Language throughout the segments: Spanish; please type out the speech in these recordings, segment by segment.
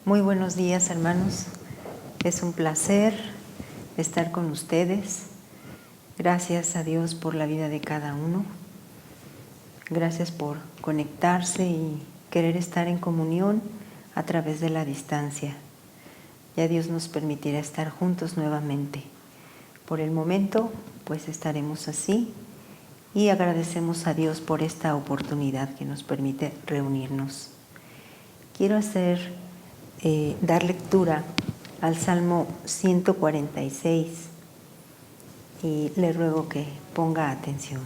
Muy buenos días, hermanos. Es un placer estar con ustedes. Gracias a Dios por la vida de cada uno. Gracias por conectarse y querer estar en comunión a través de la distancia. Ya Dios nos permitirá estar juntos nuevamente. Por el momento, pues estaremos así y agradecemos a Dios por esta oportunidad que nos permite reunirnos. Quiero dar lectura al Salmo 146 y le ruego que ponga atención.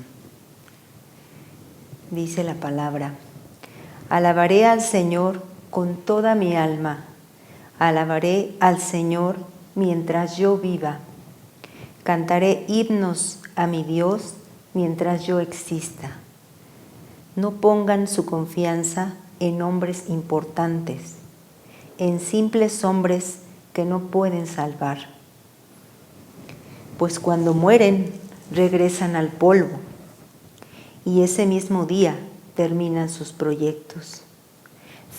Dice la palabra: alabaré al Señor con toda mi alma, alabaré al Señor mientras yo viva, cantaré himnos a mi Dios mientras yo exista. No pongan su confianza en hombres importantes, en simples hombres que no pueden salvar. Pues cuando mueren, regresan al polvo, y ese mismo día terminan sus proyectos.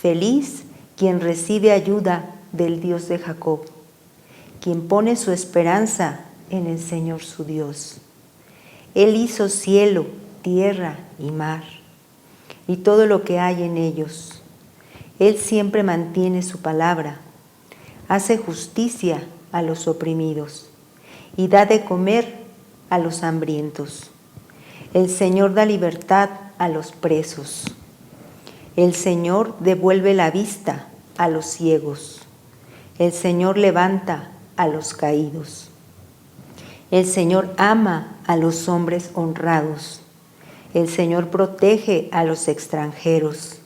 Feliz quien recibe ayuda del Dios de Jacob, quien pone su esperanza en el Señor su Dios. Él hizo cielo, tierra y mar, y todo lo que hay en ellos. Él siempre mantiene su palabra, hace justicia a los oprimidos y da de comer a los hambrientos. El Señor da libertad a los presos. El Señor devuelve la vista a los ciegos. El Señor levanta a los caídos. El Señor ama a los hombres honrados. El Señor protege a los extranjeros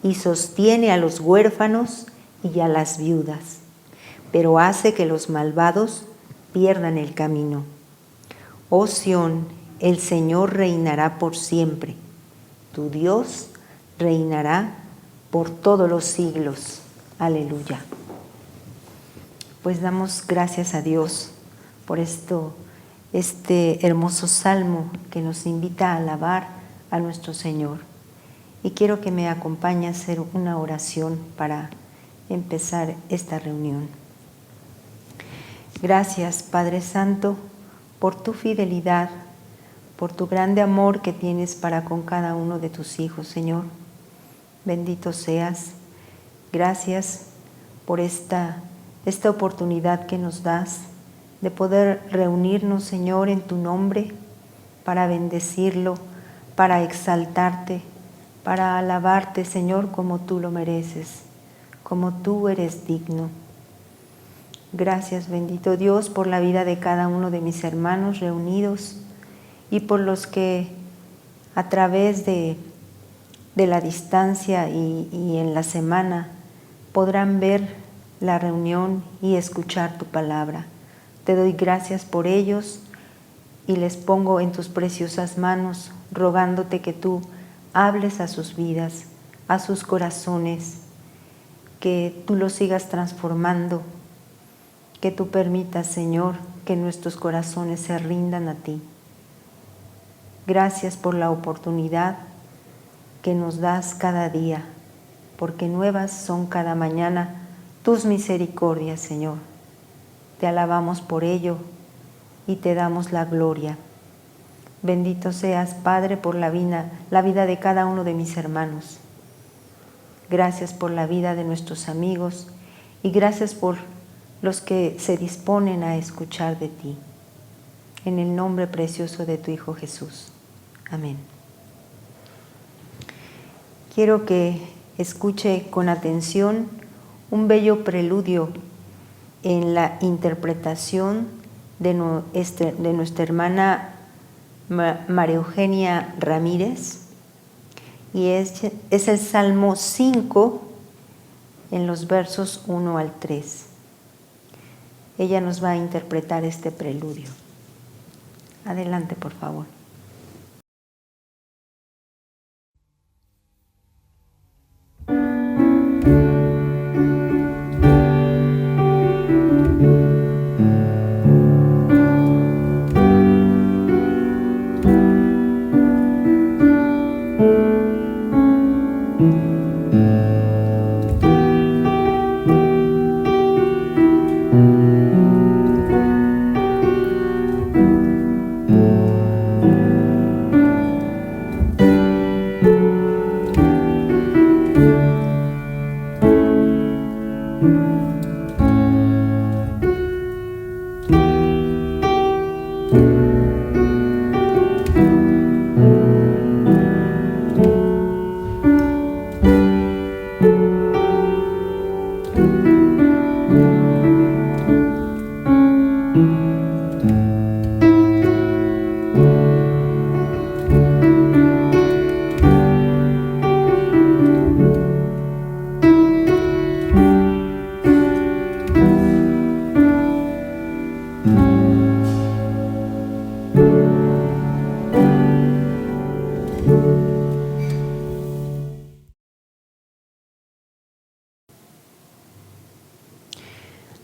y sostiene a los huérfanos y a las viudas, pero hace que los malvados pierdan el camino. Oh Sión, el Señor reinará por siempre. Tu Dios reinará por todos los siglos. Aleluya. Pues damos gracias a Dios por este hermoso salmo que nos invita a alabar a nuestro Señor. Y quiero que me acompañe a hacer una oración para empezar esta reunión. Gracias, Padre Santo, por tu fidelidad, por tu grande amor que tienes para con cada uno de tus hijos, Señor. Bendito seas. Gracias por esta oportunidad que nos das de poder reunirnos, Señor, en tu nombre, para bendecirlo, para exaltarte, para alabarte, Señor, como tú lo mereces, como tú eres digno. Gracias, bendito Dios, por la vida de cada uno de mis hermanos reunidos y por los que a través de la distancia y en la semana podrán ver la reunión y escuchar tu palabra. Te doy gracias por ellos y les pongo en tus preciosas manos, rogándote que tú hables a sus vidas, a sus corazones, que tú los sigas transformando, que tú permitas, Señor, que nuestros corazones se rindan a ti. Gracias por la oportunidad que nos das cada día, porque nuevas son cada mañana tus misericordias, Señor. Te alabamos por ello y te damos la gloria. Bendito seas, Padre, por la vida de cada uno de mis hermanos. Gracias por la vida de nuestros amigos y gracias por los que se disponen a escuchar de ti. En el nombre precioso de tu Hijo Jesús. Amén. Quiero que escuche con atención un bello preludio en la interpretación de nuestra hermana María Eugenia Ramírez, y es el Salmo 5 en los versos 1 al 3. Ella nos va a interpretar este preludio. Adelante, por favor.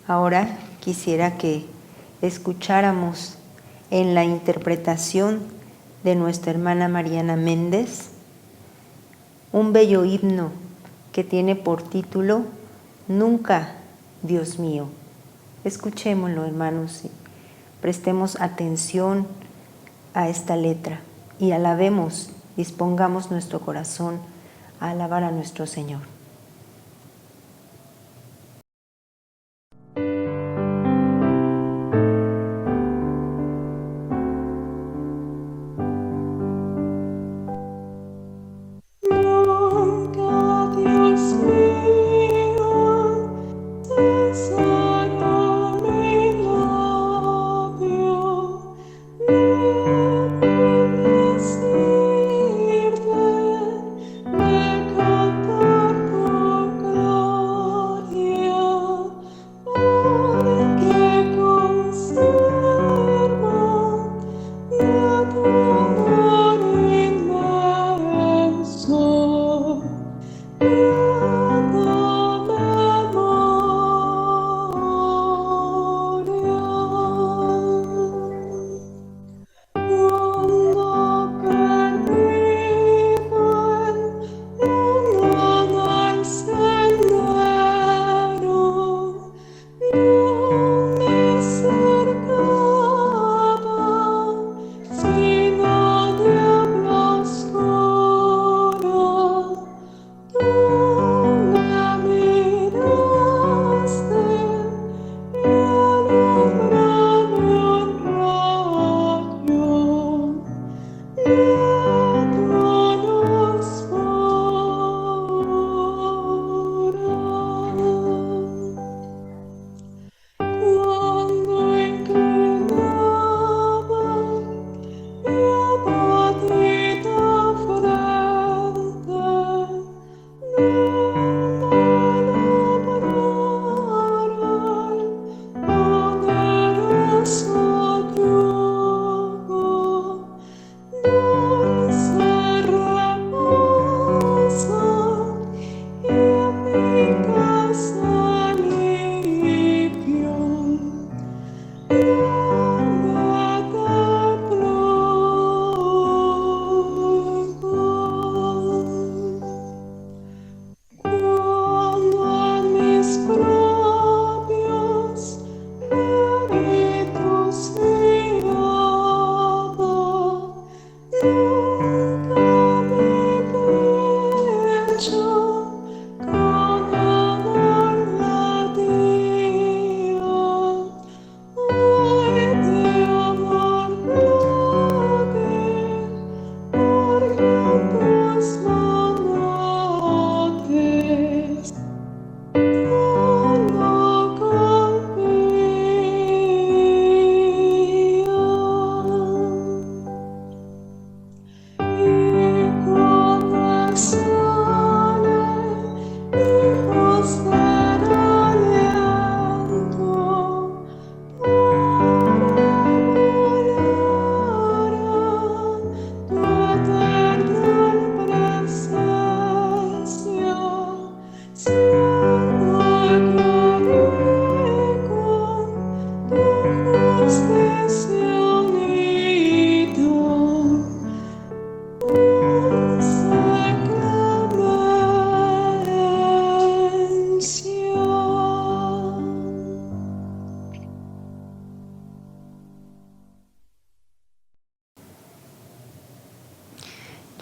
Ahora quisiera que escucháramos en la interpretación de nuestra hermana Mariana Méndez un bello himno que tiene por título Nunca, Dios mío. Escuchémoslo, hermanos, y prestemos atención a esta letra y alabemos, dispongamos nuestro corazón a alabar a nuestro Señor.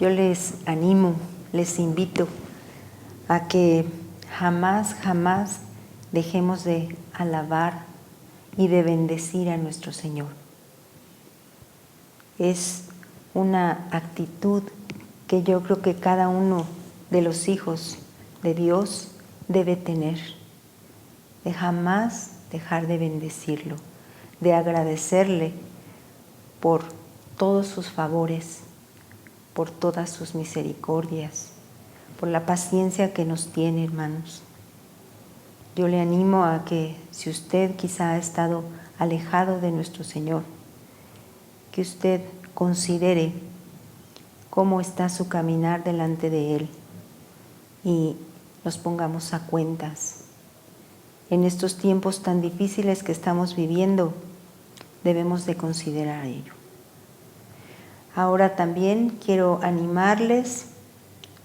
Yo les animo, les invito a que jamás dejemos de alabar y de bendecir a nuestro Señor. Es una actitud que yo creo que cada uno de los hijos de Dios debe tener, de jamás dejar de bendecirlo, de agradecerle por todos sus favores, por todas sus misericordias, por la paciencia que nos tiene, hermanos. Yo le animo a que si usted quizá ha estado alejado de nuestro Señor, que usted considere cómo está su caminar delante de Él y nos pongamos a cuentas. en estos tiempos tan difíciles que estamos viviendo, debemos de considerar ello. Ahora también quiero animarles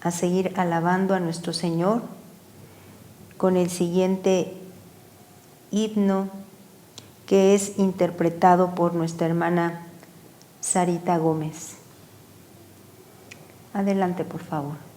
a seguir alabando a nuestro Señor con el siguiente himno que es interpretado por nuestra hermana Sarita Gómez. Adelante, por favor.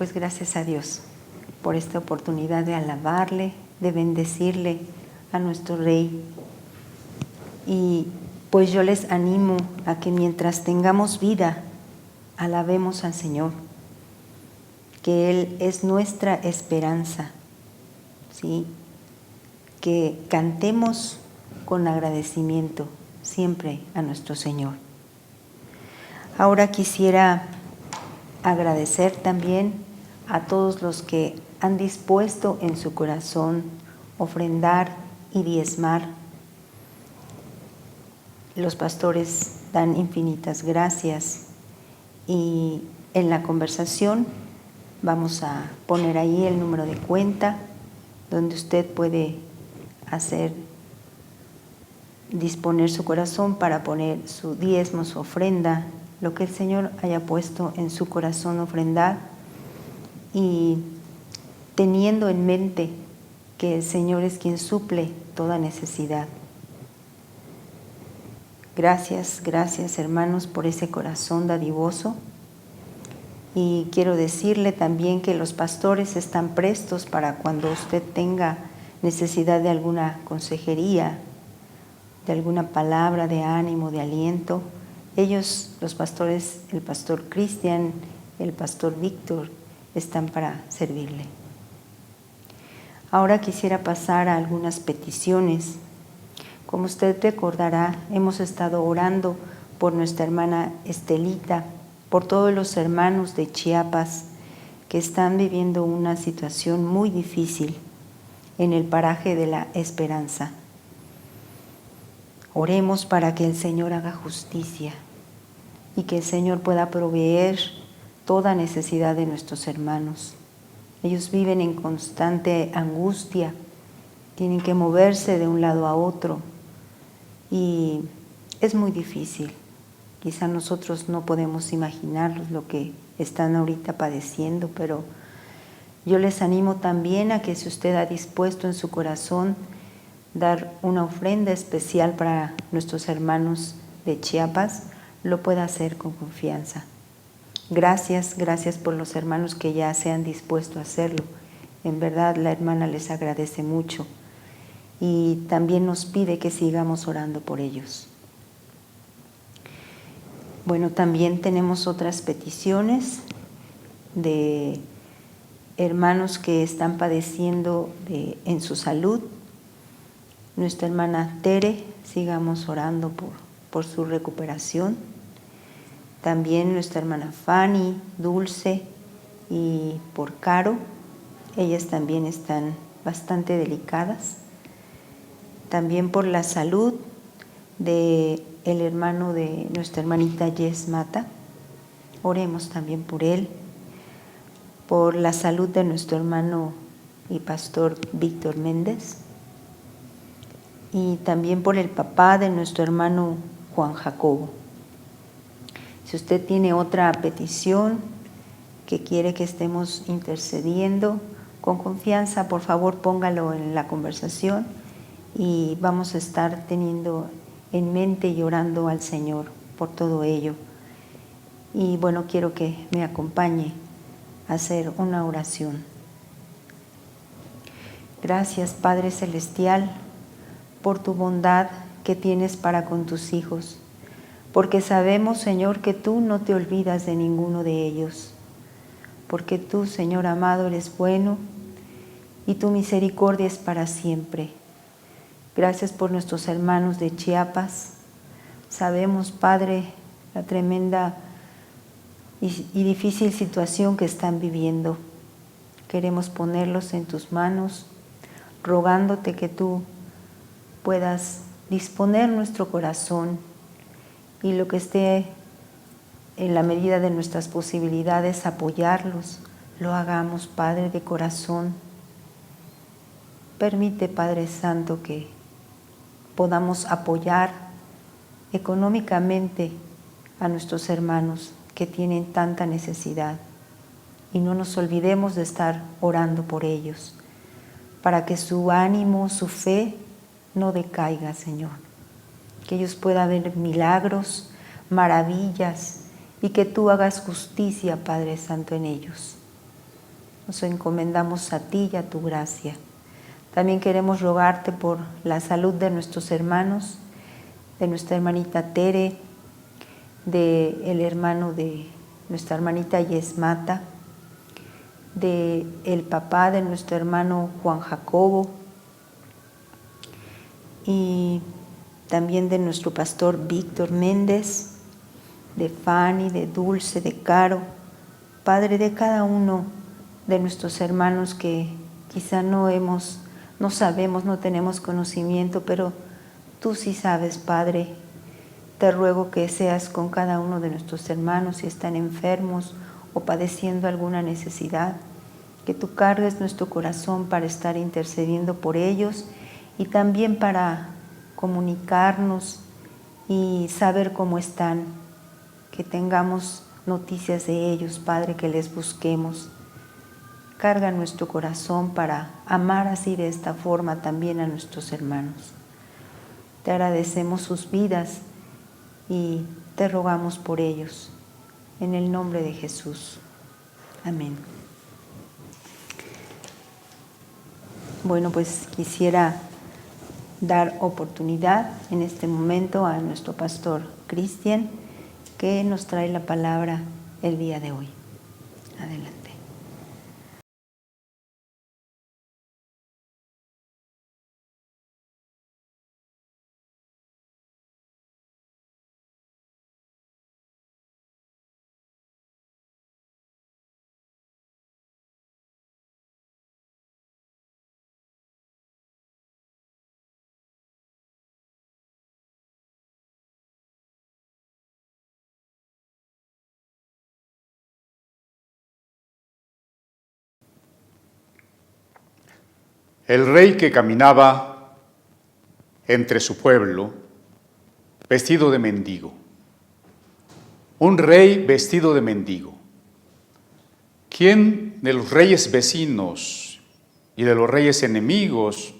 Pues gracias a Dios por esta oportunidad de alabarle, de bendecirle a nuestro Rey. Y pues yo les animo a que mientras tengamos vida, alabemos al Señor, que Él es nuestra esperanza, ¿sí? Que cantemos con agradecimiento siempre a nuestro Señor. Ahora quisiera agradecer también a todos los que han dispuesto en su corazón ofrendar y diezmar. Los pastores dan infinitas gracias y en la conversación vamos a poner ahí el número de cuenta donde usted puede disponer su corazón para poner su diezmo, su ofrenda, lo que el Señor haya puesto en su corazón ofrendar, y teniendo en mente que el Señor es quien suple toda necesidad. Gracias, gracias hermanos por ese corazón dadivoso. Y quiero decirle también que los pastores están prestos para cuando usted tenga necesidad de alguna consejería, de alguna palabra de ánimo, de aliento. Ellos, los pastores, el pastor Cristian, el pastor Víctor, están para servirle. Ahora quisiera pasar a algunas peticiones. Como usted recordará, hemos estado orando por nuestra hermana Estelita, por todos los hermanos de Chiapas que están viviendo una situación muy difícil en el paraje de la Esperanza. Oremos para que el Señor haga justicia y que el Señor pueda proveer toda necesidad de nuestros hermanos. Ellos viven en constante angustia, tienen que moverse de un lado a otro y es muy difícil. Quizá nosotros no podemos imaginarlos lo que están ahorita padeciendo, pero yo les animo también a que si usted ha dispuesto en su corazón dar una ofrenda especial para nuestros hermanos de Chiapas, lo pueda hacer con confianza. Gracias, gracias por los hermanos que ya se han dispuesto a hacerlo. En verdad la hermana les agradece mucho y también nos pide que sigamos orando por ellos. Bueno, también tenemos otras peticiones de hermanos que están padeciendo en su salud. Nuestra hermana Tere, sigamos orando por su recuperación. También nuestra hermana Fanny, Dulce y por Caro. Ellas también están bastante delicadas. También por la salud de el hermano de nuestra hermanita Yes Mata. Oremos también por él. Por la salud de nuestro hermano y pastor Víctor Méndez. Y también por el papá de nuestro hermano Juan Jacobo. Si usted tiene otra petición que quiere que estemos intercediendo, con confianza, por favor póngalo en la conversación y vamos a estar teniendo en mente y orando al Señor por todo ello. Y bueno, quiero que me acompañe a hacer una oración. Gracias, Padre Celestial, por tu bondad que tienes para con tus hijos, porque sabemos, Señor, que tú no te olvidas de ninguno de ellos, porque tú, Señor amado, eres bueno y tu misericordia es para siempre. Gracias por nuestros hermanos de Chiapas. Sabemos, Padre, la tremenda y difícil situación que están viviendo. Queremos ponerlos en tus manos, rogándote que tú puedas disponer nuestro corazón y lo que esté en la medida de nuestras posibilidades, apoyarlos. Lo hagamos, Padre, de corazón. Permite, Padre Santo, que podamos apoyar económicamente a nuestros hermanos que tienen tanta necesidad y no nos olvidemos de estar orando por ellos para que su ánimo, su fe no decaiga, Señor, que ellos puedan ver milagros, maravillas y que tú hagas justicia, Padre Santo, en ellos. Nos encomendamos a ti y a tu gracia. También queremos rogarte por la salud de nuestros hermanos, de nuestra hermanita Tere, del hermano de nuestra hermanita Yesmata, del papá de nuestro hermano Juan Jacobo y también de nuestro pastor Víctor Méndez, de Fanny, de Dulce, de Caro, Padre, de cada uno de nuestros hermanos que quizá no sabemos, no tenemos conocimiento, pero tú sí sabes, Padre. Te ruego que seas con cada uno de nuestros hermanos si están enfermos o padeciendo alguna necesidad, que tú cargues nuestro corazón para estar intercediendo por ellos y también para comunicarnos y saber cómo están, que tengamos noticias de ellos, Padre, que les busquemos. Carga nuestro corazón para amar así de esta forma también a nuestros hermanos. Te agradecemos sus vidas y te rogamos por ellos. En el nombre de Jesús. Amén. Bueno, pues quisiera dar oportunidad en este momento a nuestro pastor Cristian, que nos trae la palabra el día de hoy. Adelante. El rey que caminaba entre su pueblo, vestido de mendigo. Un rey vestido de mendigo. ¿Quién de los reyes vecinos y de los reyes enemigos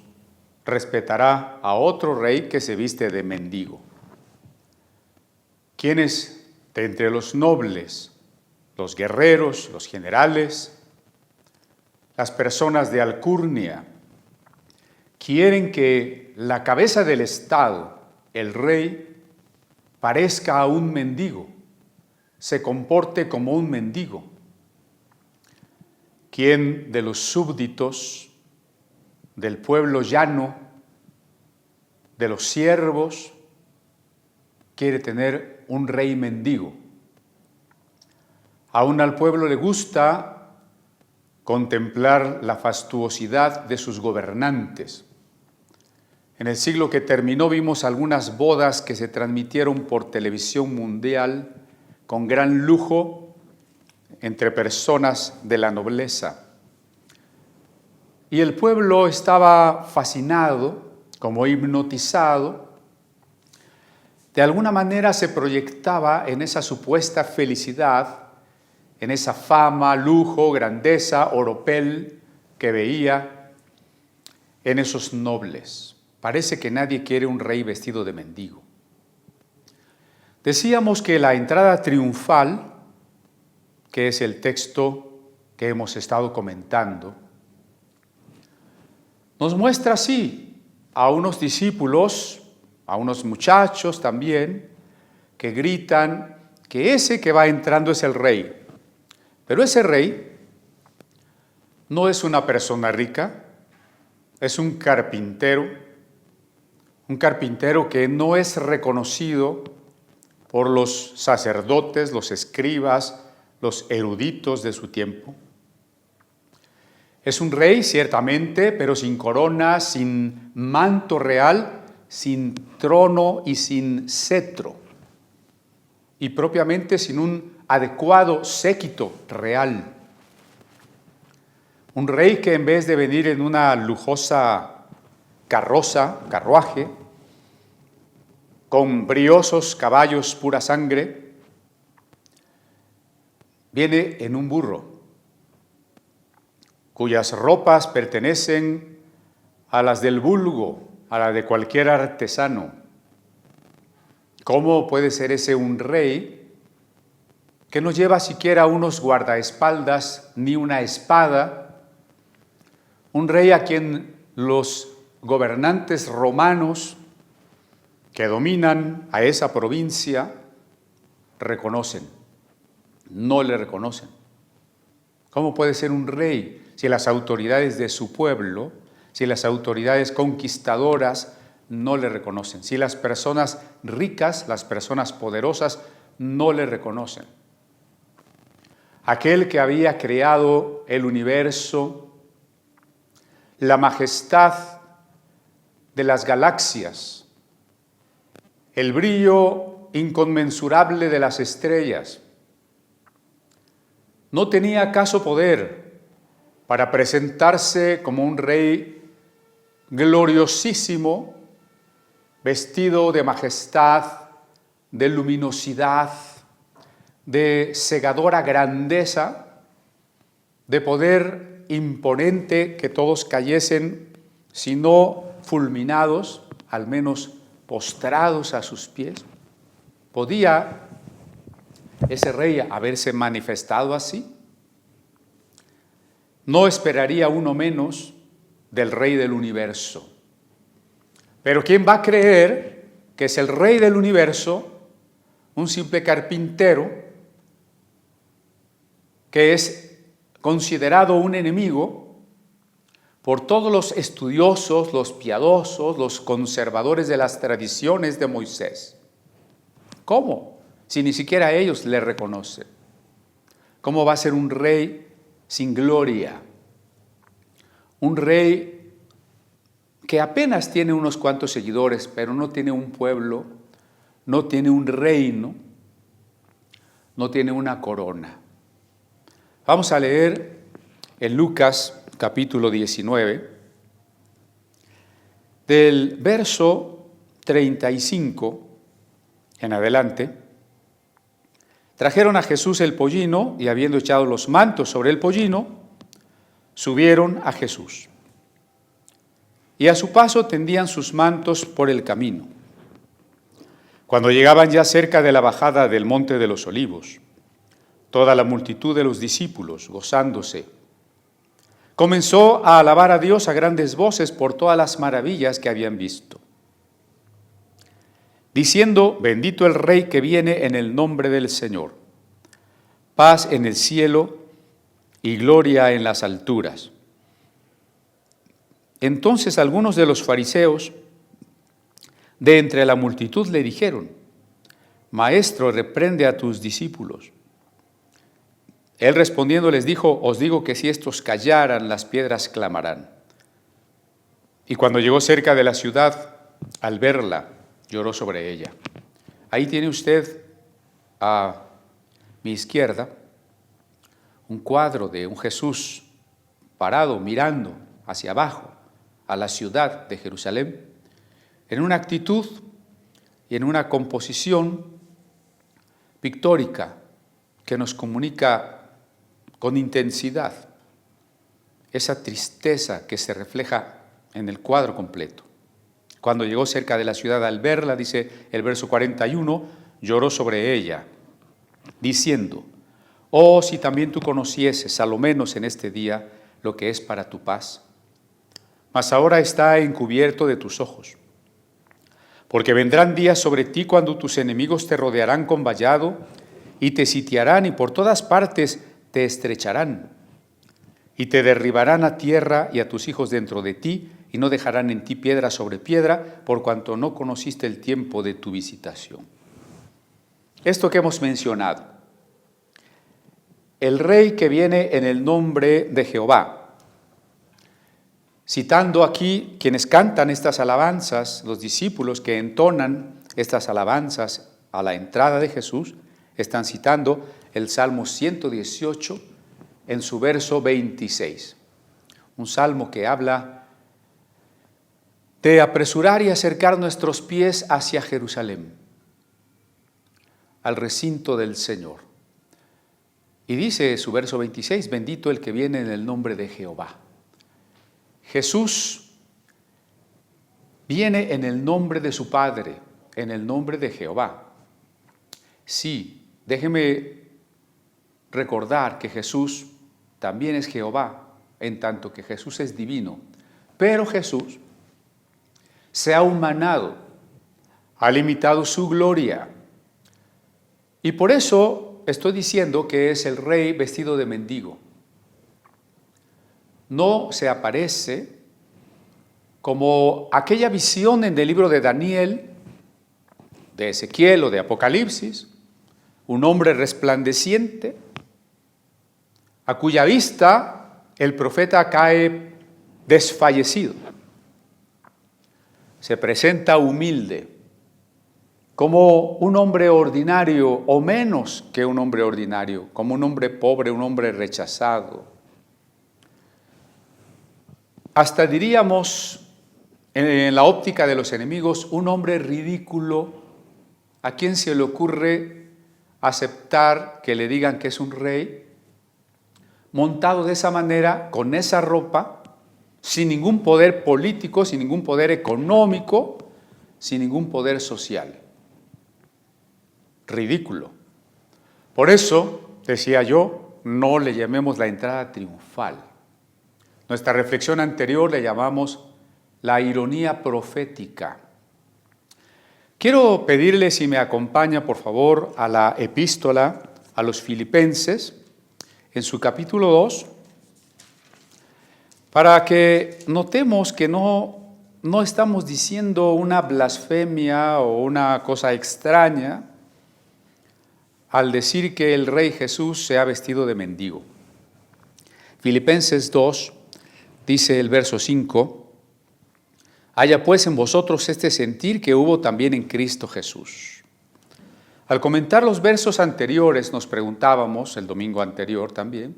respetará a otro rey que se viste de mendigo? ¿Quiénes de entre los nobles, los guerreros, los generales, las personas de alcurnia, quieren que la cabeza del Estado, el rey, parezca a un mendigo, se comporte como un mendigo? ¿Quién de los súbditos, del pueblo llano, de los siervos, quiere tener un rey mendigo? Aún al pueblo le gusta contemplar la fastuosidad de sus gobernantes. En el siglo que terminó vimos algunas bodas que se transmitieron por televisión mundial con gran lujo entre personas de la nobleza. Y el pueblo estaba fascinado, como hipnotizado. De alguna manera se proyectaba en esa supuesta felicidad, en esa fama, lujo, grandeza, oropel que veía en esos nobles. Parece que nadie quiere un rey vestido de mendigo. Decíamos que la entrada triunfal, que es el texto que hemos estado comentando, nos muestra así a unos discípulos, a unos muchachos también, que gritan que ese que va entrando es el rey. Pero ese rey no es una persona rica, es un carpintero que no es reconocido por los sacerdotes, los escribas, los eruditos de su tiempo. Es un rey, ciertamente, pero sin corona, sin manto real, sin trono y sin cetro, y propiamente sin un adecuado séquito real. Un rey que en vez de venir en una lujosa carruaje, con briosos caballos pura sangre, viene en un burro, cuyas ropas pertenecen a las del vulgo, a la de cualquier artesano. ¿Cómo puede ser ese un rey que no lleva siquiera unos guardaespaldas ni una espada? Un rey a quien los gobernantes romanos que dominan a esa provincia reconocen, no le reconocen. ¿Cómo puede ser un rey si las autoridades de su pueblo, si las autoridades conquistadoras no le reconocen, si las personas ricas, las personas poderosas no le reconocen? aquel que había creado el universo, la majestad de las galaxias, el brillo inconmensurable de las estrellas. ¿No tenía acaso poder para presentarse como un rey gloriosísimo, vestido de majestad, de luminosidad, de cegadora grandeza, de poder imponente que todos cayesen, si no fulminados, al menos postrados a sus pies? ¿Podía ese rey haberse manifestado así? No esperaría uno menos del rey del universo. Pero ¿quién va a creer que es el rey del universo, un simple carpintero, que es considerado un enemigo por todos los estudiosos, los piadosos, los conservadores de las tradiciones de Moisés? ¿Cómo? Si ni siquiera ellos le reconocen. ¿Cómo va a ser un rey sin gloria? Un rey que apenas tiene unos cuantos seguidores, pero no tiene un pueblo, no tiene un reino, no tiene una corona. Vamos a leer en Lucas capítulo 19, del verso 35 en adelante. Trajeron a Jesús el pollino y habiendo echado los mantos sobre el pollino, subieron a Jesús. Y a su paso tendían sus mantos por el camino. Cuando llegaban ya cerca de la bajada del Monte de los Olivos, toda la multitud de los discípulos, gozándose, comenzó a alabar a Dios a grandes voces por todas las maravillas que habían visto, diciendo: bendito el Rey que viene en el nombre del Señor, paz en el cielo y gloria en las alturas. Entonces algunos de los fariseos de entre la multitud le dijeron: Maestro, reprende a tus discípulos. Él respondiendo les dijo: os digo que si estos callaran, las piedras clamarán. Y cuando llegó cerca de la ciudad, al verla, lloró sobre ella. Ahí tiene usted a mi izquierda un cuadro de un Jesús parado mirando hacia abajo a la ciudad de Jerusalén, en una actitud y en una composición pictórica que nos comunica con intensidad esa tristeza que se refleja en el cuadro completo. Cuando llegó cerca de la ciudad, al verla, dice el verso 41, lloró sobre ella, diciendo: oh, si también tú conocieses, a lo menos en este día, lo que es para tu paz. Mas ahora está encubierto de tus ojos. Porque vendrán días sobre ti cuando tus enemigos te rodearán con vallado y te sitiarán y por todas partes te estrecharán y te derribarán a tierra y a tus hijos dentro de ti y no dejarán en ti piedra sobre piedra por cuanto no conociste el tiempo de tu visitación. Esto que hemos mencionado, el rey que viene en el nombre de Jehová, citando aquí quienes cantan estas alabanzas, los discípulos que entonan estas alabanzas a la entrada de Jesús, están citando el Salmo 118 en su verso 26. Un salmo que habla de apresurar y acercar nuestros pies hacia Jerusalén, al recinto del Señor. Y dice su verso 26, bendito el que viene en el nombre de Jehová. Jesús viene en el nombre de su Padre, en el nombre de Jehová. Sí, déjeme recordar que Jesús también es Jehová, en tanto que Jesús es divino. Pero Jesús se ha humanado, ha limitado su gloria. Y por eso estoy diciendo que es el rey vestido de mendigo. No se aparece como aquella visión en el libro de Daniel, de Ezequiel o de Apocalipsis, un hombre resplandeciente, a cuya vista el profeta cae desfallecido. Se presenta humilde, como un hombre ordinario o menos que un hombre ordinario, como un hombre pobre, un hombre rechazado. Hasta diríamos, en la óptica de los enemigos, un hombre ridículo. ¿A quién se le ocurre aceptar que le digan que es un rey? Montado de esa manera, con esa ropa, sin ningún poder político, sin ningún poder económico, sin ningún poder social. Ridículo. Por eso, decía yo, no le llamemos la entrada triunfal. Nuestra reflexión anterior le llamamos la ironía profética. Quiero pedirle si me acompaña, por favor, a la epístola a los Filipenses, en su capítulo 2, para que notemos que no estamos diciendo una blasfemia o una cosa extraña al decir que el Rey Jesús se ha vestido de mendigo. Filipenses 2, dice el verso 5, haya pues en vosotros este sentir que hubo también en Cristo Jesús. Al comentar los versos anteriores nos preguntábamos, el domingo anterior también,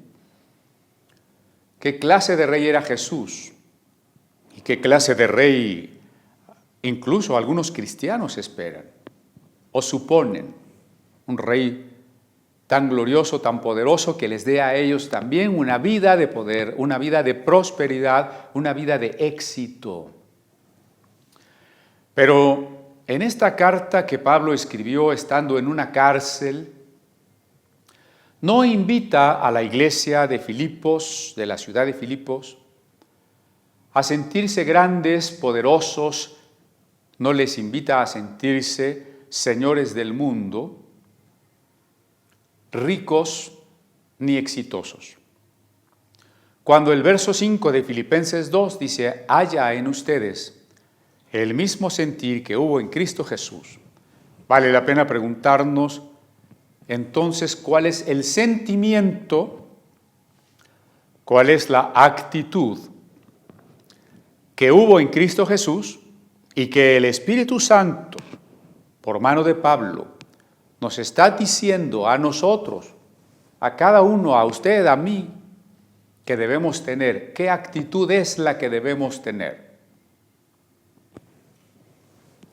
¿qué clase de rey era Jesús? ¿Y qué clase de rey incluso algunos cristianos esperan o suponen? Un rey tan glorioso, tan poderoso, que les dé a ellos también una vida de poder, una vida de prosperidad, una vida de éxito. Pero en esta carta que Pablo escribió estando en una cárcel, no invita a la iglesia de Filipos, de la ciudad de Filipos, a sentirse grandes, poderosos, no les invita a sentirse señores del mundo, ricos ni exitosos. Cuando el verso 5 de Filipenses 2 dice, haya en ustedes el mismo sentir que hubo en Cristo Jesús, vale la pena preguntarnos entonces cuál es el sentimiento, cuál es la actitud que hubo en Cristo Jesús y que el Espíritu Santo, por mano de Pablo, nos está diciendo a nosotros, a cada uno, a usted, a mí, que debemos tener. ¿Qué actitud es la que debemos tener?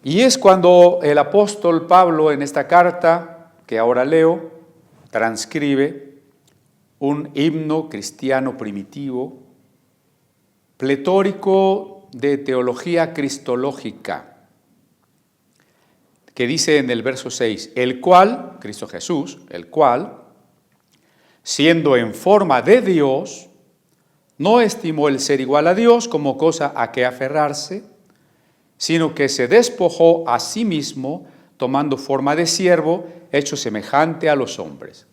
Y es cuando el apóstol Pablo en esta carta, que ahora leo, transcribe un himno cristiano primitivo, pletórico de teología cristológica, que dice en el verso 6, el cual, Cristo Jesús, el cual, siendo en forma de Dios, no estimó el ser igual a Dios como cosa a que aferrarse, sino que se despojó a sí mismo, tomando forma de siervo, hecho semejante a los hombres.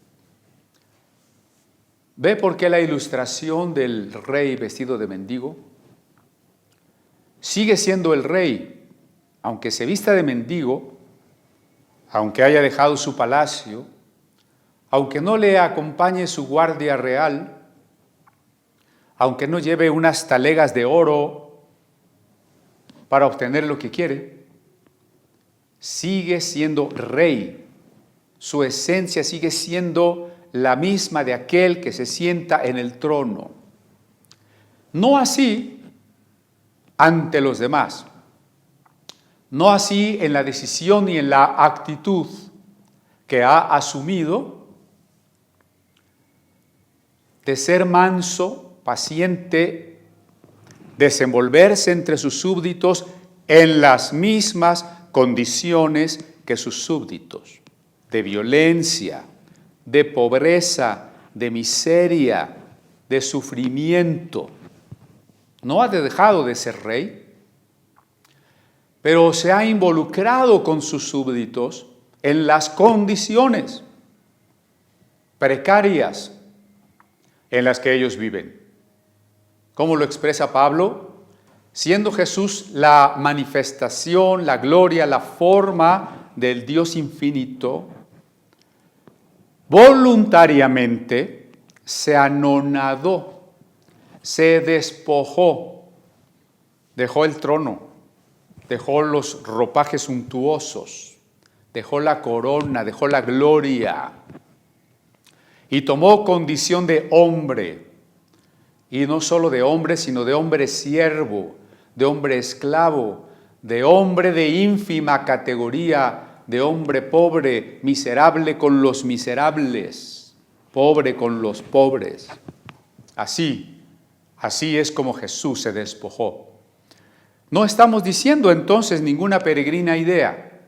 ¿Ve por qué la ilustración del rey vestido de mendigo? Sigue siendo el rey, aunque se vista de mendigo, aunque haya dejado su palacio, aunque no le acompañe su guardia real, aunque no lleve unas talegas de oro para obtener lo que quiere, sigue siendo rey. Su esencia sigue siendo la misma de aquel que se sienta en el trono. No así ante los demás. No así en la decisión y en la actitud que ha asumido de ser manso, paciente, desenvolverse entre sus súbditos en las mismas condiciones que sus súbditos, de violencia, de pobreza, de miseria, de sufrimiento. No ha dejado de ser rey, pero se ha involucrado con sus súbditos en las condiciones precarias en las que ellos viven. ¿Cómo lo expresa Pablo? Siendo Jesús la manifestación, la gloria, la forma del Dios infinito, voluntariamente se anonadó, se despojó, dejó el trono, dejó los ropajes suntuosos, dejó la corona, dejó la gloria y tomó condición de hombre. Y no solo de hombre, sino de hombre siervo, de hombre esclavo, de hombre de ínfima categoría, de hombre pobre, miserable con los miserables, pobre con los pobres. Así es como Jesús se despojó. No estamos diciendo entonces ninguna peregrina idea,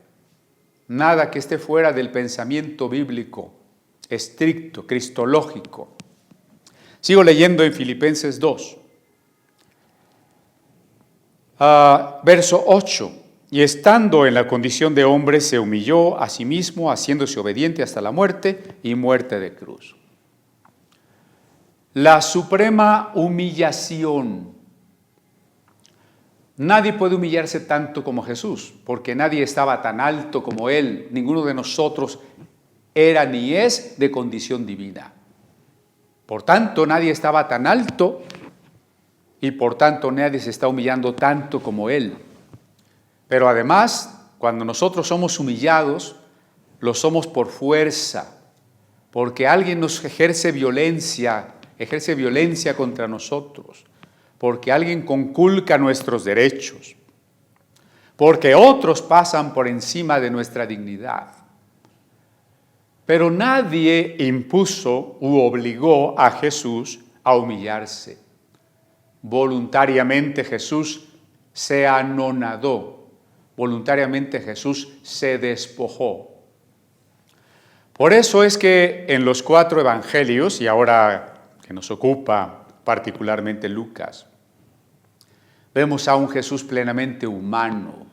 nada que esté fuera del pensamiento bíblico, estricto, cristológico. Sigo leyendo en Filipenses 2, verso 8. Y estando en la condición de hombre, se humilló a sí mismo, haciéndose obediente hasta la muerte y muerte de cruz. La suprema humillación. Nadie puede humillarse tanto como Jesús, porque nadie estaba tan alto como Él. Ninguno de nosotros era ni es de condición divina. Por tanto, nadie estaba tan alto y por tanto nadie se está humillando tanto como Él. Pero además, cuando nosotros somos humillados, lo somos por fuerza, porque alguien nos ejerce violencia contra nosotros, porque alguien conculca nuestros derechos, porque otros pasan por encima de nuestra dignidad. Pero nadie impuso u obligó a Jesús a humillarse. Voluntariamente Jesús se anonadó. Voluntariamente Jesús se despojó. Por eso es que en los 4 evangelios, y ahora que nos ocupa particularmente Lucas, vemos a un Jesús plenamente humano,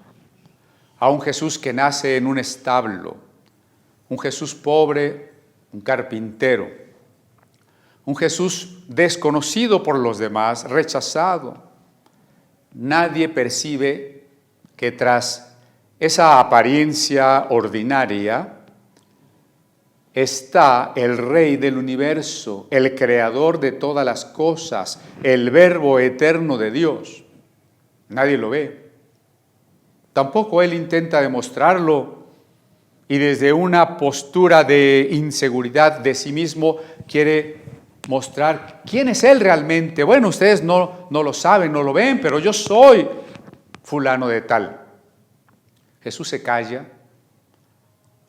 a un Jesús que nace en un establo, un Jesús pobre, un carpintero, un Jesús desconocido por los demás, rechazado. Nadie percibe que tras esa apariencia ordinaria está el Rey del universo, el Creador de todas las cosas, el Verbo eterno de Dios. Nadie lo ve. Tampoco Él intenta demostrarlo y desde una postura de inseguridad de sí mismo quiere mostrar quién es Él realmente. Bueno, ustedes no lo saben, no lo ven, pero yo soy fulano de tal. Jesús se calla.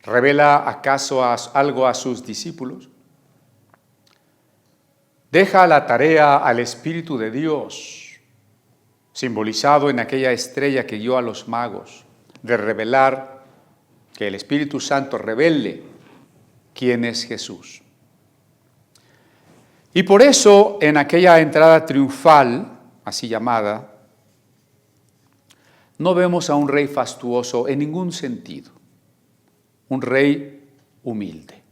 ¿Revela acaso algo a sus discípulos? Deja la tarea al Espíritu de Dios, simbolizado en aquella estrella que guió a los magos, de revelar, que el Espíritu Santo revele quién es Jesús. Y por eso, en aquella entrada triunfal, así llamada, no vemos a un rey fastuoso en ningún sentido. Un rey humilde.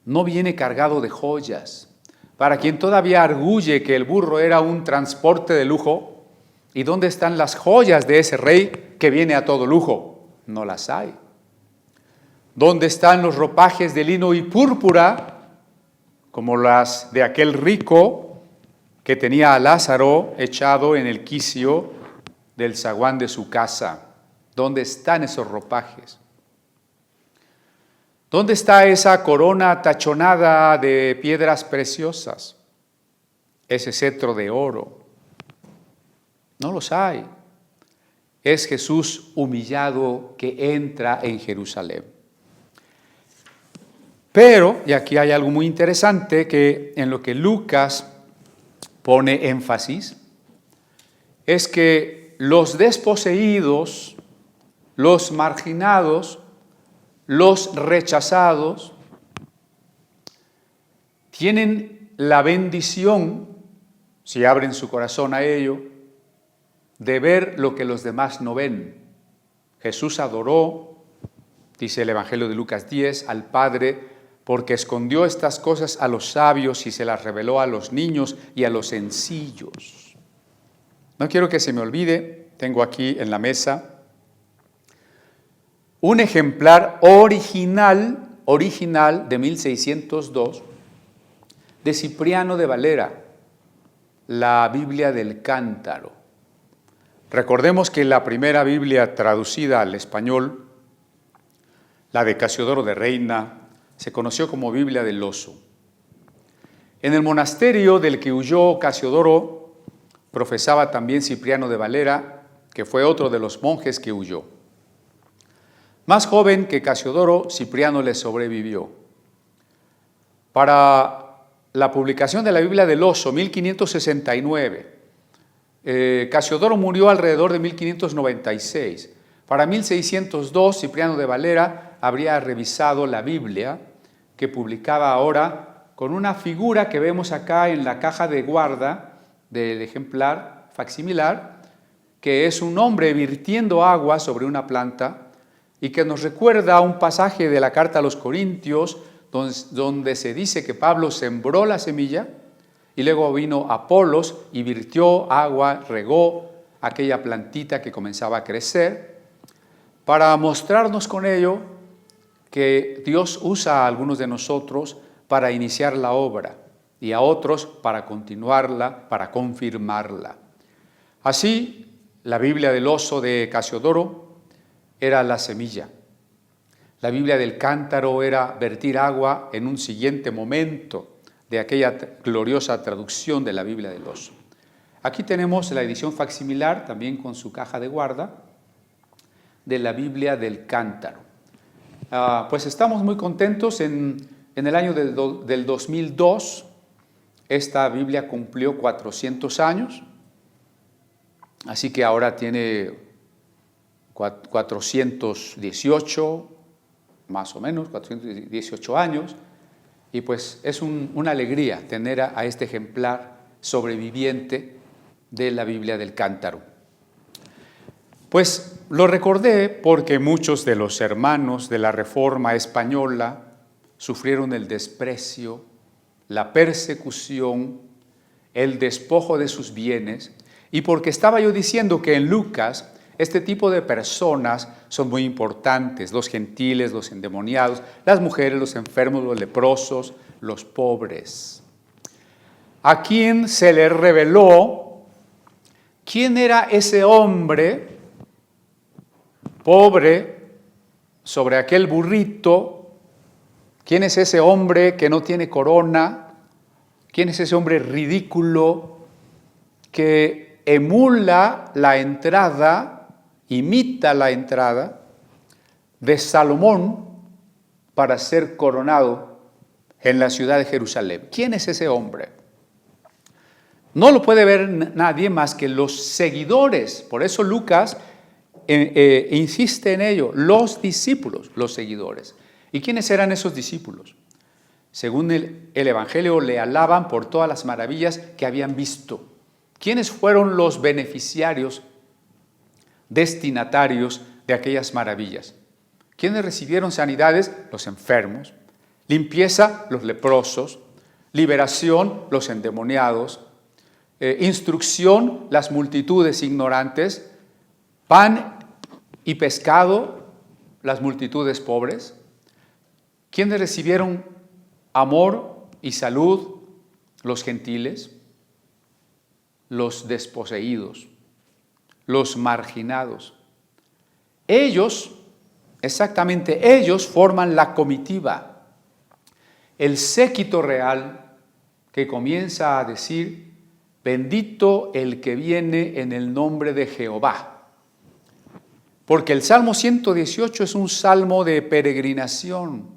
No viene cargado de joyas. Para quien todavía arguye que el burro era un transporte de lujo, ¿y dónde están las joyas de ese rey que viene a todo lujo? No las hay. ¿Dónde están los ropajes de lino y púrpura, como las de aquel rico que tenía a Lázaro echado en el quicio del zaguán de su casa? ¿Dónde están esos ropajes? ¿Dónde está esa corona tachonada de piedras preciosas? Ese cetro de oro. No los hay. Es Jesús humillado que entra en Jerusalén. Pero, y aquí hay algo muy interesante que en lo que Lucas pone énfasis, es que los desposeídos, los marginados, los rechazados tienen la bendición, si abren su corazón a ello, de ver lo que los demás no ven. Jesús adoró, dice el Evangelio de Lucas 10, al Padre, porque escondió estas cosas a los sabios y se las reveló a los niños y a los sencillos. No quiero que se me olvide, tengo aquí en la mesa un ejemplar original de 1602 de Cipriano de Valera, la Biblia del Cántaro. Recordemos que la primera Biblia traducida al español, la de Casiodoro de Reina, se conoció como Biblia del Oso. En el monasterio del que huyó Casiodoro, profesaba también Cipriano de Valera, que fue otro de los monjes que huyó. Más joven que Casiodoro, Cipriano le sobrevivió. Para la publicación de la Biblia del Oso, 1569, Casiodoro murió alrededor de 1596. Para 1602, Cipriano de Valera habría revisado la Biblia que publicaba ahora con una figura que vemos acá en la caja de guarda del ejemplar facsimilar, que es un hombre virtiendo agua sobre una planta y que nos recuerda un pasaje de la carta a los Corintios donde se dice que Pablo sembró la semilla y luego vino Apolos y virtió agua, regó aquella plantita que comenzaba a crecer, para mostrarnos con ello que Dios usa a algunos de nosotros para iniciar la obra y a otros para continuarla, para confirmarla. Así, la Biblia del Oso de Casiodoro era la semilla. La Biblia del Cántaro era vertir agua en un siguiente momento de aquella gloriosa traducción de la Biblia del Oso. Aquí tenemos la edición facsimilar, también con su caja de guarda, de la Biblia del Cántaro. Pues estamos muy contentos. En el año del 2002, esta Biblia cumplió 400 años, así que ahora tiene 418, más o menos, 418 años, y pues es una alegría tener a este ejemplar sobreviviente de la Biblia del Cántaro. Pues lo recordé porque muchos de los hermanos de la Reforma española sufrieron el desprecio, la persecución, el despojo de sus bienes, y porque estaba yo diciendo que en Lucas este tipo de personas son muy importantes: los gentiles, los endemoniados, las mujeres, los enfermos, los leprosos, los pobres. A quien se le reveló quién era ese hombre pobre sobre aquel burrito, quién es ese hombre que no tiene corona, quién es ese hombre ridículo que emula la entrada, imita la entrada de Salomón para ser coronado en la ciudad de Jerusalén. ¿Quién es ese hombre? No lo puede ver nadie más que los seguidores. Por eso Lucas insiste en ello: los discípulos, los seguidores. ¿Y quiénes eran esos discípulos? Según el Evangelio, le alaban por todas las maravillas que habían visto. ¿Quiénes fueron los beneficiarios, destinatarios de aquellas maravillas? ¿Quiénes recibieron sanidades? Los enfermos. Limpieza, los leprosos. Liberación, los endemoniados. Instrucción, las multitudes ignorantes. Pan y pescado, las multitudes pobres. ¿Quiénes recibieron amor y salud? Los gentiles, los desposeídos, los marginados. Ellos, exactamente ellos, forman la comitiva, el séquito real que comienza a decir: bendito el que viene en el nombre de Jehová. Porque el Salmo 118 es un salmo de peregrinación.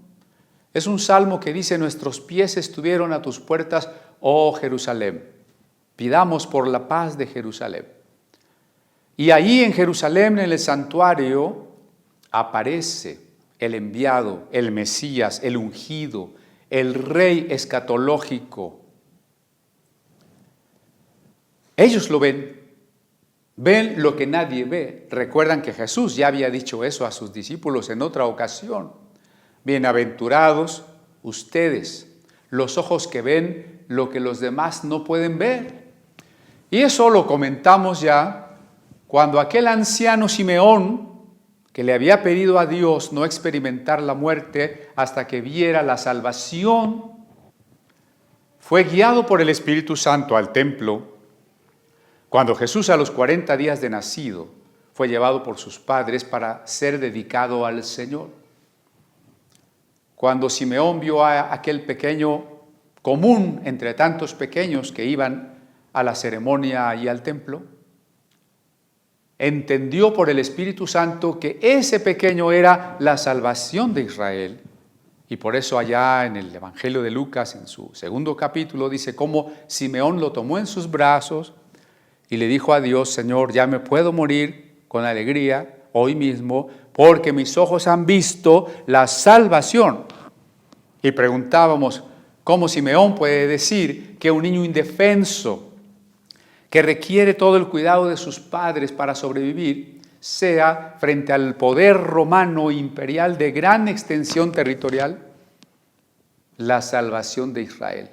Es un salmo que dice: nuestros pies estuvieron a tus puertas, oh Jerusalén. Pidamos por la paz de Jerusalén. Y allí en Jerusalén, en el santuario, aparece el enviado, el Mesías, el ungido, el rey escatológico. Ellos lo ven lo que nadie ve. Recuerdan que Jesús ya había dicho eso a sus discípulos en otra ocasión: bienaventurados ustedes, los ojos que ven lo que los demás no pueden ver. Y eso lo comentamos ya cuando aquel anciano Simeón, que le había pedido a Dios no experimentar la muerte hasta que viera la salvación, fue guiado por el Espíritu Santo al templo cuando Jesús, a los 40 días de nacido, fue llevado por sus padres para ser dedicado al Señor. Cuando Simeón vio a aquel pequeño común entre tantos pequeños que iban a la ceremonia y al templo, entendió por el Espíritu Santo que ese pequeño era la salvación de Israel. Y por eso allá en el Evangelio de Lucas, en su segundo capítulo, dice cómo Simeón lo tomó en sus brazos y le dijo a Dios: Señor, ya me puedo morir con alegría hoy mismo, porque mis ojos han visto la salvación. Y preguntábamos, ¿cómo Simeón puede decir que un niño indefenso, que requiere todo el cuidado de sus padres para sobrevivir, sea frente al poder romano imperial de gran extensión territorial, la salvación de Israel?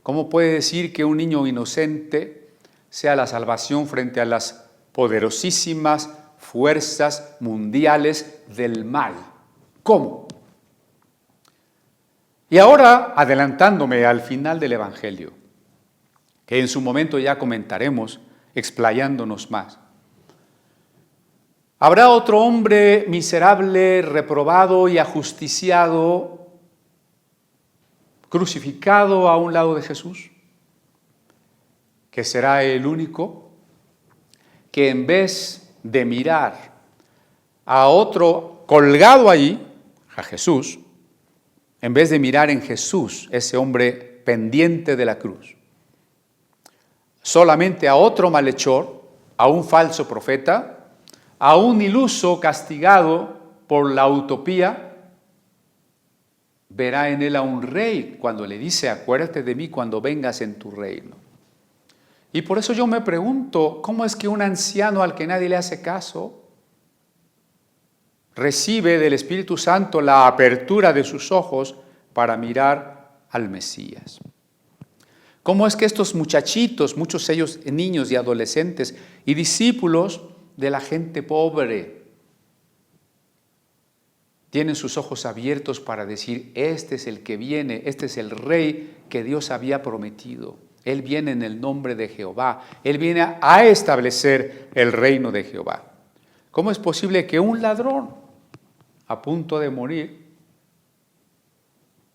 ¿Cómo puede decir que un niño inocente sea la salvación frente a las poderosísimas fuerzas mundiales del mal? ¿Cómo? Y ahora, adelantándome al final del Evangelio, que en su momento ya comentaremos, explayándonos más. ¿Habrá otro hombre miserable, reprobado y ajusticiado, crucificado a un lado de Jesús? Que será el único que en vez de mirar a otro colgado allí, a Jesús, en vez de mirar en Jesús, ese hombre pendiente de la cruz, solamente a otro malhechor, a un falso profeta, a un iluso castigado por la utopía, verá en él a un rey cuando le dice: acuérdate de mí cuando vengas en tu reino. Y por eso yo me pregunto, ¿cómo es que un anciano al que nadie le hace caso recibe del Espíritu Santo la apertura de sus ojos para mirar al Mesías? ¿Cómo es que estos muchachitos, muchos de ellos niños y adolescentes y discípulos de la gente pobre, tienen sus ojos abiertos para decir: este es el que viene, este es el rey que Dios había prometido? Él viene en el nombre de Jehová, Él viene a establecer el reino de Jehová. ¿Cómo es posible que un ladrón a punto de morir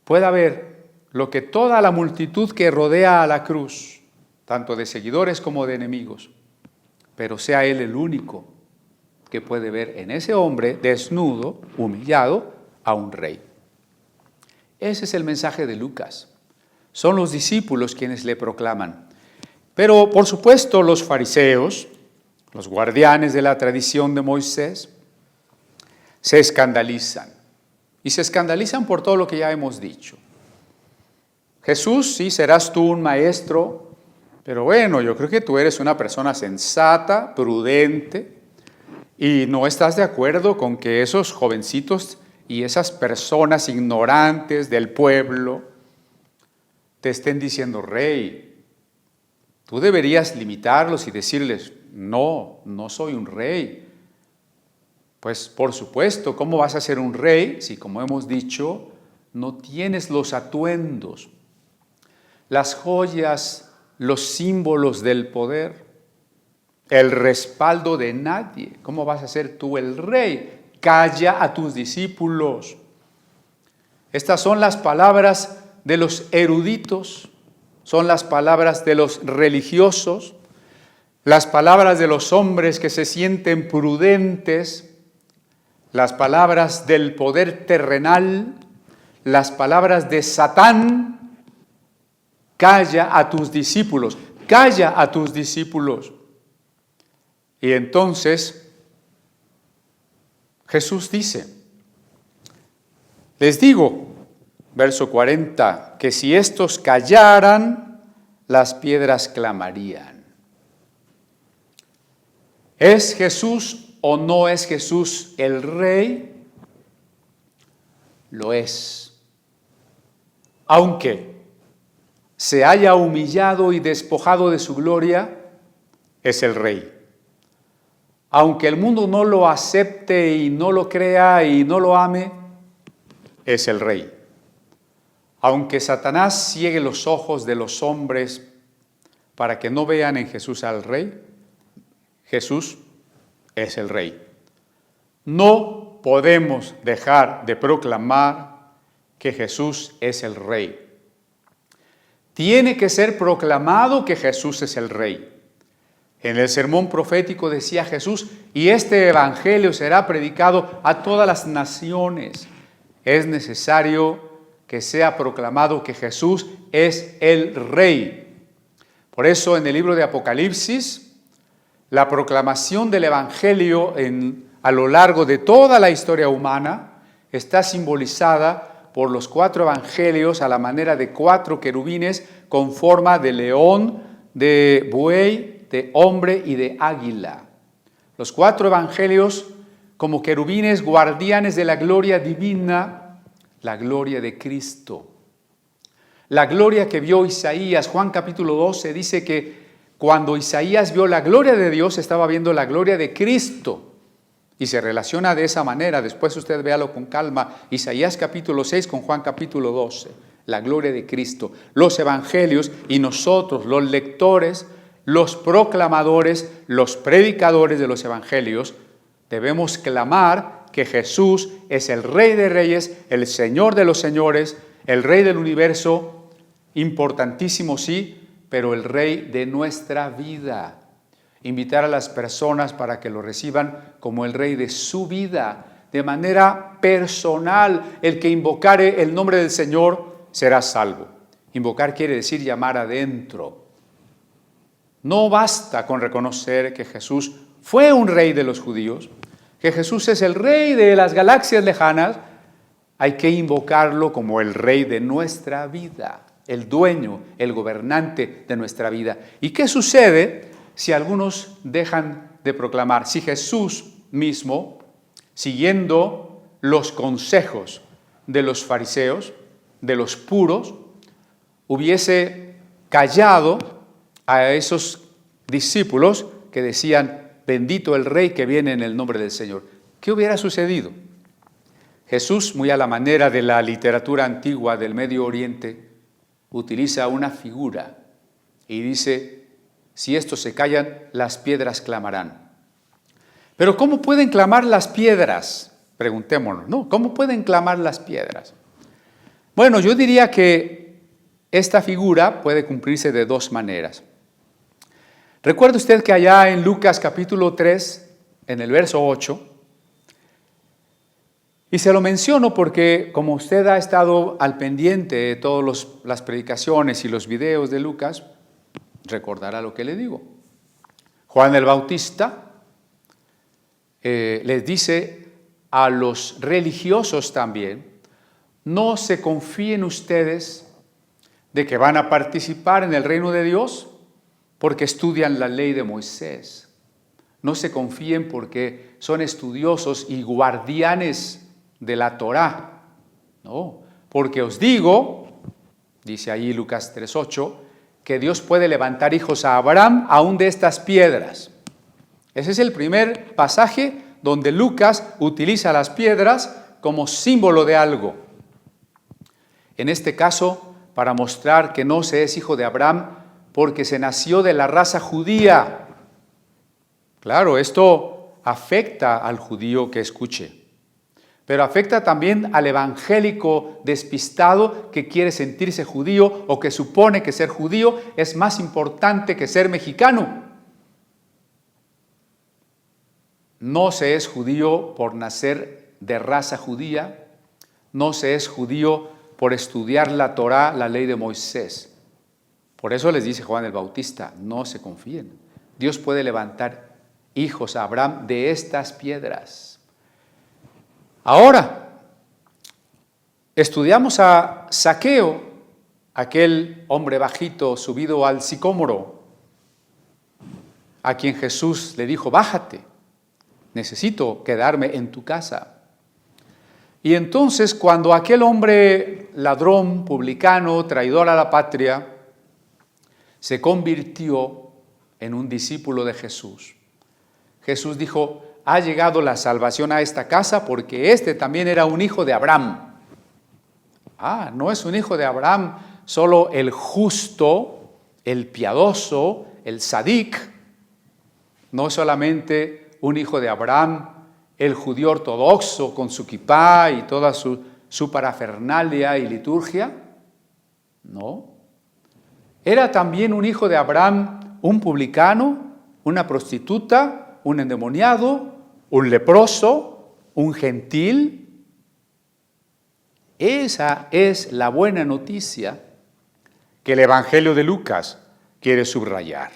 pueda ver lo que toda la multitud que rodea a la cruz, tanto de seguidores como de enemigos, pero sea él el único que puede ver en ese hombre desnudo, humillado, a un rey? Ese es el mensaje de Lucas. Son los discípulos quienes le proclaman. Pero, por supuesto, los fariseos, los guardianes de la tradición de Moisés, se escandalizan. Y se escandalizan por todo lo que ya hemos dicho. Jesús, sí, serás tú un maestro, pero bueno, yo creo que tú eres una persona sensata, prudente, y no estás de acuerdo con que esos jovencitos y esas personas ignorantes del pueblo te estén diciendo rey. Tú deberías limitarlos y decirles: no, no soy un rey. Pues por supuesto, ¿cómo vas a ser un rey si, como hemos dicho, no tienes los atuendos, las joyas, los símbolos del poder, el respaldo de nadie? ¿Cómo vas a ser tú el rey? Calla a tus discípulos. Estas son las palabras de los eruditos, son las palabras de los religiosos, las palabras de los hombres que se sienten prudentes, las palabras del poder terrenal, las palabras de Satán. Calla a tus discípulos, calla a tus discípulos. Y entonces Jesús dice: les digo, verso 40, que si estos callaran, las piedras clamarían. ¿Es Jesús o no es Jesús el rey? Lo es. Aunque se haya humillado y despojado de su gloria, es el rey. Aunque el mundo no lo acepte y no lo crea y no lo ame, es el rey. aunque Satanás ciegue los ojos de los hombres para que no vean en Jesús al Rey, Jesús es el Rey. No podemos dejar de proclamar que Jesús es el Rey. Tiene que ser proclamado que Jesús es el Rey. En el sermón profético decía Jesús, y este evangelio será predicado a todas las naciones. Es necesario que sea proclamado que Jesús es el Rey. Por eso en el libro de Apocalipsis, la proclamación del evangelio a lo largo de toda la historia humana está simbolizada por los 4 evangelios a la manera de 4 querubines con forma de león, de buey, de hombre y de águila. Los 4 evangelios como querubines guardianes de la gloria divina, la gloria de Cristo. La gloria que vio Isaías, Juan capítulo 12 dice que cuando Isaías vio la gloria de Dios, estaba viendo la gloria de Cristo. Y se relaciona de esa manera, después usted véalo con calma, Isaías capítulo 6 con Juan capítulo 12, la gloria de Cristo. Los evangelios y nosotros, los lectores, los proclamadores, los predicadores de los evangelios, debemos clamar que Jesús es el Rey de Reyes, el Señor de los Señores, el Rey del universo, importantísimo sí, pero el Rey de nuestra vida. Invitar a las personas para que lo reciban como el Rey de su vida, de manera personal. El que invocare el nombre del Señor será salvo. Invocar quiere decir llamar adentro. No basta con reconocer que Jesús fue un Rey de los judíos, que Jesús es el Rey de las galaxias lejanas. Hay que invocarlo como el Rey de nuestra vida, el dueño, el gobernante de nuestra vida. ¿Y qué sucede si algunos dejan de proclamar? Si Jesús mismo, siguiendo los consejos de los fariseos, de los puros, hubiese callado a esos discípulos que decían, bendito el Rey que viene en el nombre del Señor, ¿qué hubiera sucedido? Jesús, muy a la manera de la literatura antigua del Medio Oriente, utiliza una figura y dice, si estos se callan, las piedras clamarán. Pero ¿cómo pueden clamar las piedras? Preguntémonos, ¿no? ¿Cómo pueden clamar las piedras? Bueno, yo diría que esta figura puede cumplirse de 2 maneras. Recuerde usted que allá en Lucas capítulo 3, en el verso 8, y se lo menciono porque como usted ha estado al pendiente de todas las predicaciones y los videos de Lucas, recordará lo que le digo. Juan el Bautista les dice a los religiosos también, no se confíen ustedes de que van a participar en el reino de Dios porque estudian la ley de Moisés. No se confíen porque son estudiosos y guardianes de la Torá. No, porque os digo, dice allí Lucas 3:8, que Dios puede levantar hijos a Abraham aún de estas piedras. Ese es el primer pasaje donde Lucas utiliza las piedras como símbolo de algo. En este caso, para mostrar que no se es hijo de Abraham porque se nació de la raza judía. Claro, esto afecta al judío que escuche, pero afecta también al evangélico despistado que quiere sentirse judío o que supone que ser judío es más importante que ser mexicano. No se es judío por nacer de raza judía, no se es judío por estudiar la Torá, la ley de Moisés. Por eso les dice Juan el Bautista, no se confíen. Dios puede levantar hijos a Abraham de estas piedras. Ahora, estudiamos a Zaqueo, aquel hombre bajito subido al sicómoro, a quien Jesús le dijo, bájate, necesito quedarme en tu casa. Y entonces cuando aquel hombre ladrón, publicano, traidor a la patria, se convirtió en un discípulo de Jesús, Jesús dijo, ha llegado la salvación a esta casa porque este también era un hijo de Abraham. No es un hijo de Abraham solo el justo, el piadoso, el sadik. No solamente un hijo de Abraham, el judío ortodoxo con su kipá y toda su parafernalia y liturgia. No. Era también un hijo de Abraham, un publicano, una prostituta, un endemoniado, un leproso, un gentil. Esa es la buena noticia que el Evangelio de Lucas quiere subrayar.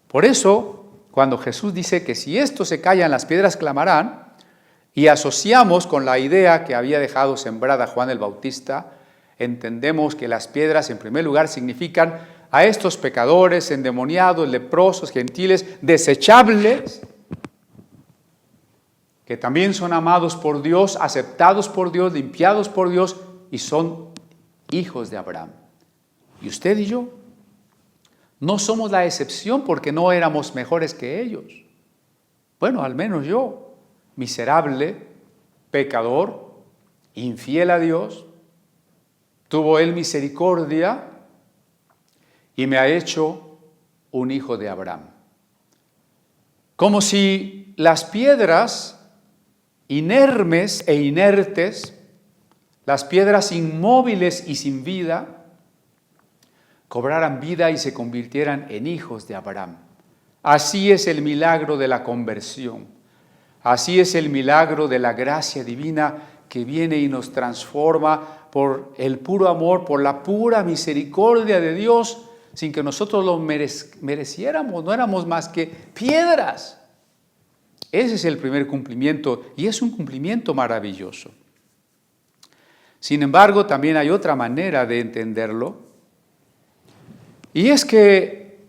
Por eso, cuando Jesús dice que si esto se callan, las piedras clamarán, y asociamos con la idea que había dejado sembrada Juan el Bautista, entendemos que las piedras en primer lugar significan a estos pecadores, endemoniados, leprosos, gentiles, desechables, que también son amados por Dios, aceptados por Dios, limpiados por Dios y son hijos de Abraham. Y usted y yo no somos la excepción porque no éramos mejores que ellos. Bueno, al menos yo, miserable, pecador, infiel a Dios, tuvo Él misericordia y me ha hecho un hijo de Abraham. Como si las piedras inermes e inertes, las piedras inmóviles y sin vida, cobraran vida y se convirtieran en hijos de Abraham. Así es el milagro de la conversión. Así es el milagro de la gracia divina que viene y nos transforma por el puro amor, por la pura misericordia de Dios, sin que nosotros lo mereciéramos, no éramos más que piedras. Ese es el primer cumplimiento y es un cumplimiento maravilloso. Sin embargo, también hay otra manera de entenderlo, y es que,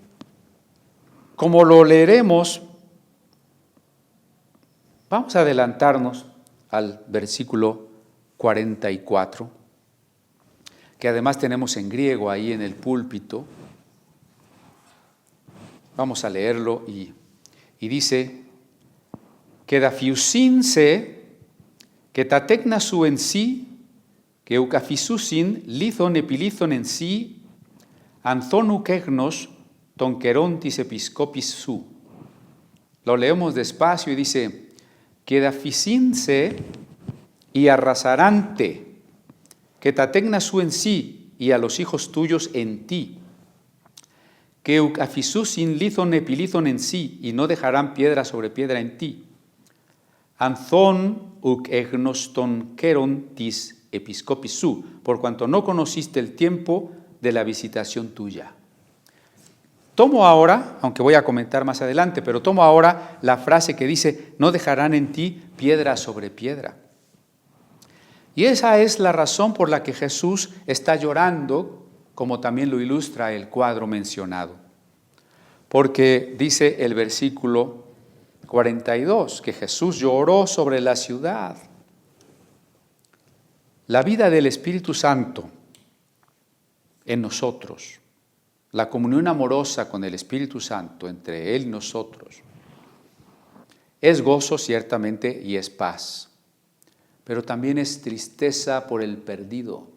como lo leeremos, vamos a adelantarnos al versículo 44, que además tenemos en griego ahí en el púlpito. Vamos a leerlo y dice: que dafiusinse, que tateknasu en sí, que eukafisusin lithon epilithon en sí, anthonu kegnos tonquerontis episcopis su. Lo leemos despacio y dice: que dafisinse y arrasarante, que tateknasu en sí y a los hijos tuyos en ti, que eukafisusin lithon epilithon en sí y no dejarán piedra sobre piedra en ti. Anthon uk egnoston kerontis episcopis su, por cuanto no conociste el tiempo de la visitación tuya. Tomo ahora, aunque voy a comentar más adelante, pero tomo ahora la frase que dice: no dejarán en ti piedra sobre piedra. Y esa es la razón por la que Jesús está llorando, como también lo ilustra el cuadro mencionado. Porque dice el versículo 42, que Jesús lloró sobre la ciudad. La vida del Espíritu Santo en nosotros, la comunión amorosa con el Espíritu Santo entre Él y nosotros, es gozo ciertamente y es paz, pero también es tristeza por el perdido.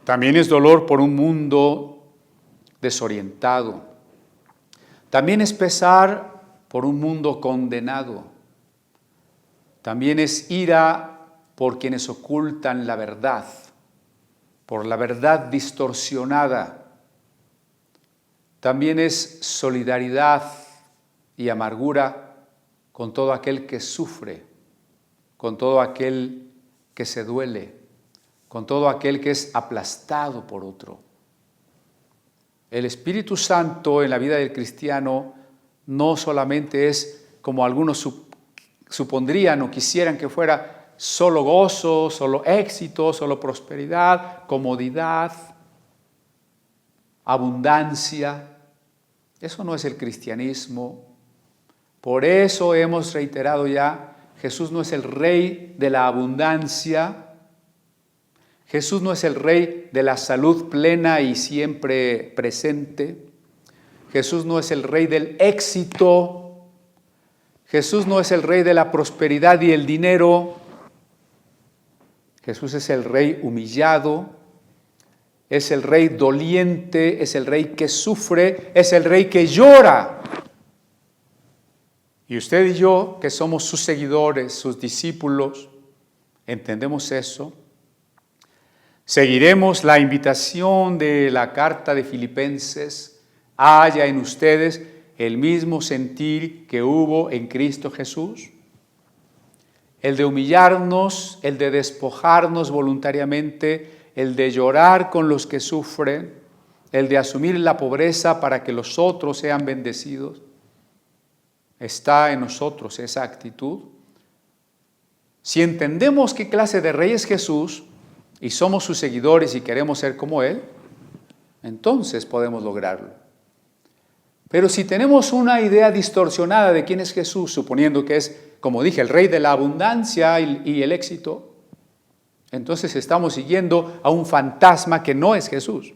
También es dolor por un mundo desorientado. También es pesar por un mundo condenado. También es ira por quienes ocultan la verdad, por la verdad distorsionada. También es solidaridad y amargura con todo aquel que sufre, con todo aquel que se duele, con todo aquel que es aplastado por otro. El Espíritu Santo en la vida del cristiano no solamente es, como algunos supondrían o quisieran que fuera, solo gozo, solo éxito, solo prosperidad, comodidad, abundancia. Eso no es el cristianismo. Por eso hemos reiterado ya, Jesús no es el rey de la abundancia. Jesús no es el rey de la salud plena y siempre presente. Jesús no es el rey del éxito. Jesús no es el rey de la prosperidad y el dinero. Jesús es el Rey humillado, es el Rey doliente, es el Rey que sufre, es el Rey que llora. Y usted y yo, que somos sus seguidores, sus discípulos, ¿entendemos eso? Seguiremos la invitación de la carta de Filipenses: haya en ustedes el mismo sentir que hubo en Cristo Jesús. El de humillarnos, el de despojarnos voluntariamente, el de llorar con los que sufren, el de asumir la pobreza para que los otros sean bendecidos. ¿Está en nosotros esa actitud? Si entendemos qué clase de Rey es Jesús y somos sus seguidores y queremos ser como Él, entonces podemos lograrlo. Pero si tenemos una idea distorsionada de quién es Jesús, suponiendo que es, como dije, el Rey de la abundancia y el éxito, entonces estamos siguiendo a un fantasma que no es Jesús.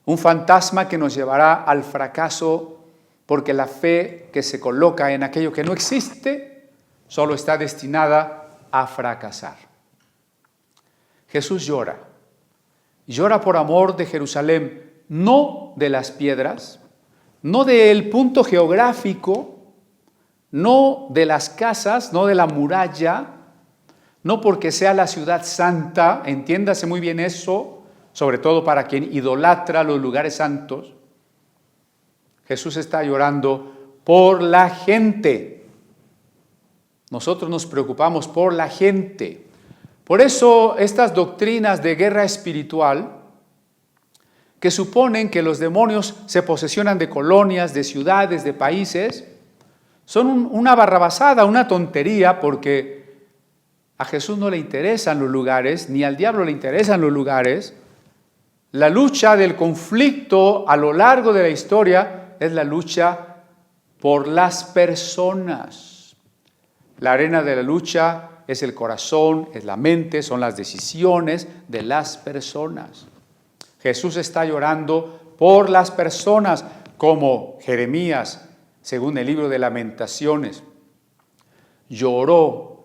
Un fantasma que nos llevará al fracaso, porque la fe que se coloca en aquello que no existe solo está destinada a fracasar. Jesús llora. Llora por amor de Jerusalén, no de las piedras, no del punto geográfico, no de las casas, no de la muralla, no porque sea la ciudad santa, entiéndase muy bien eso, sobre todo para quien idolatra los lugares santos. Jesús está llorando por la gente. Nosotros nos preocupamos por la gente. Por eso estas doctrinas de guerra espiritual, que suponen que los demonios se posesionan de colonias, de ciudades, de países, son una barrabasada, una tontería, porque a Jesús no le interesan los lugares, ni al diablo le interesan los lugares. La lucha del conflicto a lo largo de la historia es la lucha por las personas. La arena de la lucha es el corazón, es la mente, son las decisiones de las personas. Jesús está llorando por las personas, como Jeremías, según el libro de Lamentaciones, lloró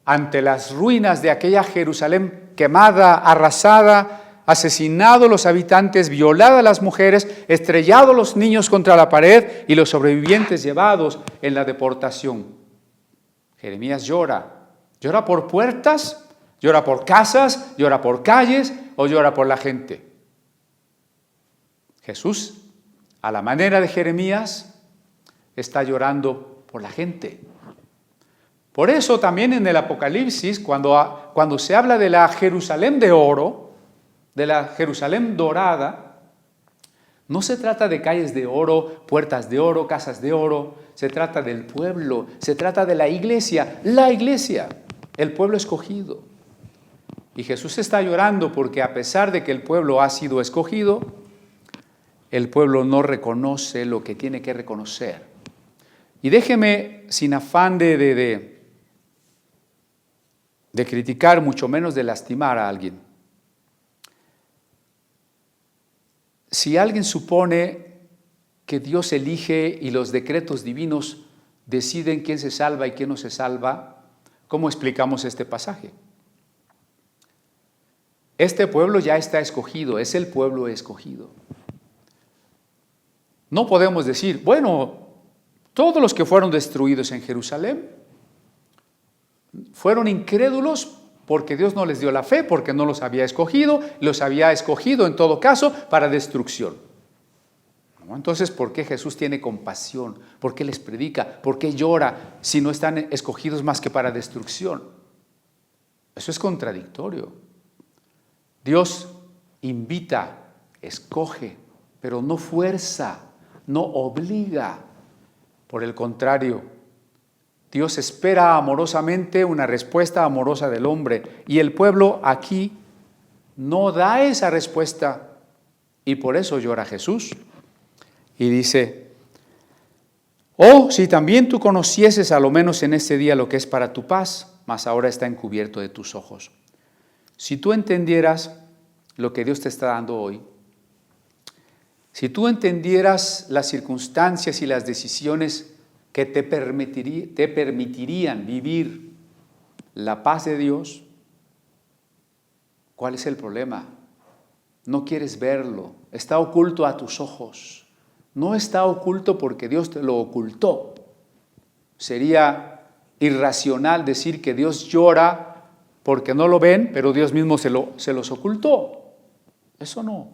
ante las ruinas de aquella Jerusalén quemada, arrasada, asesinado los habitantes, violada las mujeres, estrellado los niños contra la pared y los sobrevivientes llevados en la deportación. Jeremías llora. ¿Llora por puertas? ¿Llora por casas? ¿Llora por calles? ¿O llora por la gente? Jesús, a la manera de Jeremías, está llorando por la gente. Por eso también en el Apocalipsis, cuando se habla de la Jerusalén de oro, de la Jerusalén dorada, no se trata de calles de oro, puertas de oro, casas de oro, se trata del pueblo, se trata de la iglesia, el pueblo escogido. Y Jesús está llorando porque a pesar de que el pueblo ha sido escogido, el pueblo no reconoce lo que tiene que reconocer. Y déjeme, sin afán de criticar, mucho menos de lastimar a alguien. Si alguien supone que Dios elige y los decretos divinos deciden quién se salva y quién no se salva, ¿cómo explicamos este pasaje? Este pueblo ya está escogido, es el pueblo escogido. No podemos decir, bueno, todos los que fueron destruidos en Jerusalén fueron incrédulos porque Dios no les dio la fe, porque no los había escogido en todo caso para destrucción. Entonces, ¿por qué Jesús tiene compasión? ¿Por qué les predica? ¿Por qué llora si no están escogidos más que para destrucción? Eso es contradictorio. Dios invita, escoge, pero no fuerza, no obliga. Por el contrario, Dios espera amorosamente una respuesta amorosa del hombre y el pueblo aquí no da esa respuesta y por eso llora Jesús. Y dice, oh, si también tú conocieses a lo menos en este día lo que es para tu paz, mas ahora está encubierto de tus ojos. Si tú entendieras lo que Dios te está dando hoy, si tú entendieras las circunstancias y las decisiones que te permitirían vivir la paz de Dios, ¿Cuál es el problema? No quieres verlo, está oculto a tus ojos. No está oculto porque Dios te lo ocultó. Sería irracional decir que Dios llora porque no lo ven, pero Dios mismo se los ocultó. Eso no.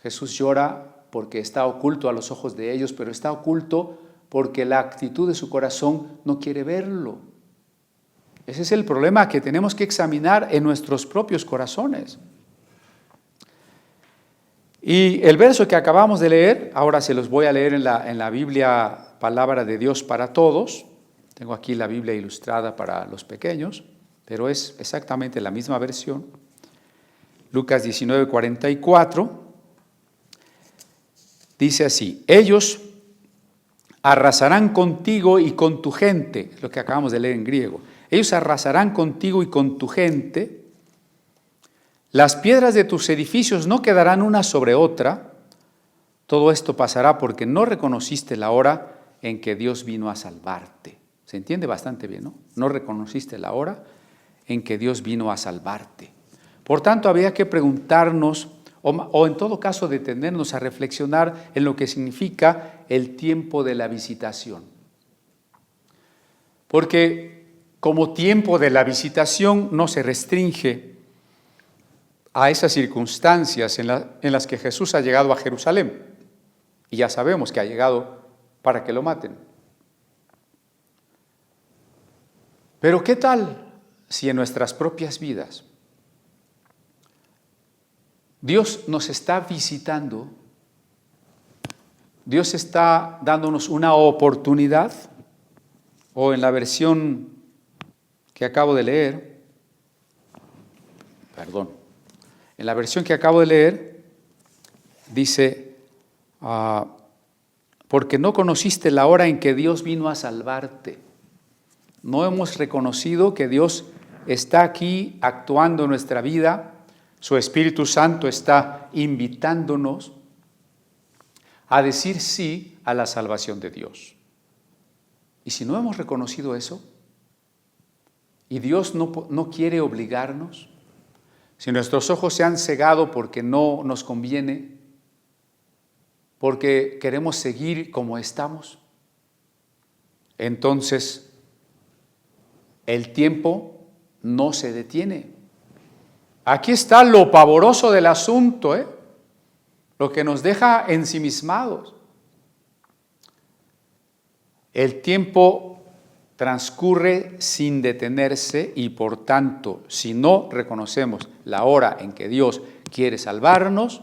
Jesús llora porque está oculto a los ojos de ellos, pero está oculto porque la actitud de su corazón no quiere verlo. Ese es el problema que tenemos que examinar en nuestros propios corazones. Y el verso que acabamos de leer, ahora se los voy a leer en la Biblia, Palabra de Dios para Todos. Tengo aquí la Biblia ilustrada para los pequeños, pero es exactamente la misma versión. Lucas 19:44 dice así: ellos arrasarán contigo y con tu gente, lo que acabamos de leer en griego. Ellos arrasarán contigo y con tu gente. Las piedras de tus edificios no quedarán una sobre otra. Todo esto pasará porque no reconociste la hora en que Dios vino a salvarte. Se entiende bastante bien, ¿no? No reconociste la hora en que Dios vino a salvarte. Por tanto, había que preguntarnos, o en todo caso detenernos a reflexionar en lo que significa el tiempo de la visitación. Porque como tiempo de la visitación no se restringe a esas circunstancias en las que Jesús ha llegado a Jerusalén. Y ya sabemos que ha llegado para que lo maten. Pero ¿qué tal si en nuestras propias vidas Dios nos está visitando? Dios está dándonos una oportunidad, o en la versión que acabo de leer, en la versión que acabo de leer, dice, porque no conociste la hora en que Dios vino a salvarte. No hemos reconocido que Dios está aquí actuando en nuestra vida, su Espíritu Santo está invitándonos a decir sí a la salvación de Dios. Y si no hemos reconocido eso, y Dios no quiere obligarnos, si nuestros ojos se han cegado porque no nos conviene, porque queremos seguir como estamos, entonces el tiempo no se detiene. Aquí está lo pavoroso del asunto, lo que nos deja ensimismados. El tiempo transcurre sin detenerse y por tanto, si no reconocemos la hora en que Dios quiere salvarnos,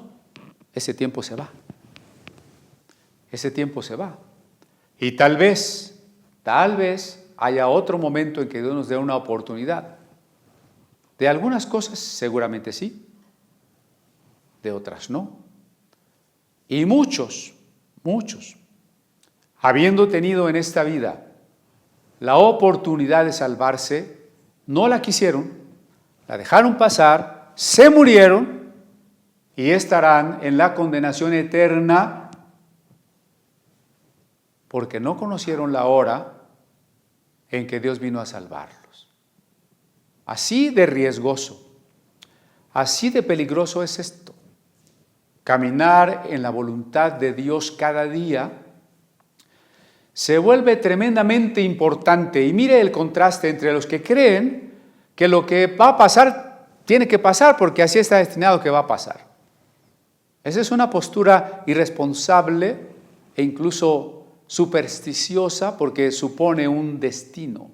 ese tiempo se va. Ese tiempo se va. Y tal vez haya otro momento en que Dios nos dé una oportunidad. De algunas cosas seguramente sí, de otras no. Y muchos, habiendo tenido en esta vida la oportunidad de salvarse, no la quisieron, la dejaron pasar, se murieron y estarán en la condenación eterna porque no conocieron la hora en que Dios vino a salvarlos. Así de riesgoso, así de peligroso es esto. Caminar en la voluntad de Dios cada día se vuelve tremendamente importante. Y mire el contraste entre los que creen que lo que va a pasar tiene que pasar porque así está destinado que va a pasar. Esa es una postura irresponsable e incluso supersticiosa porque supone un destino.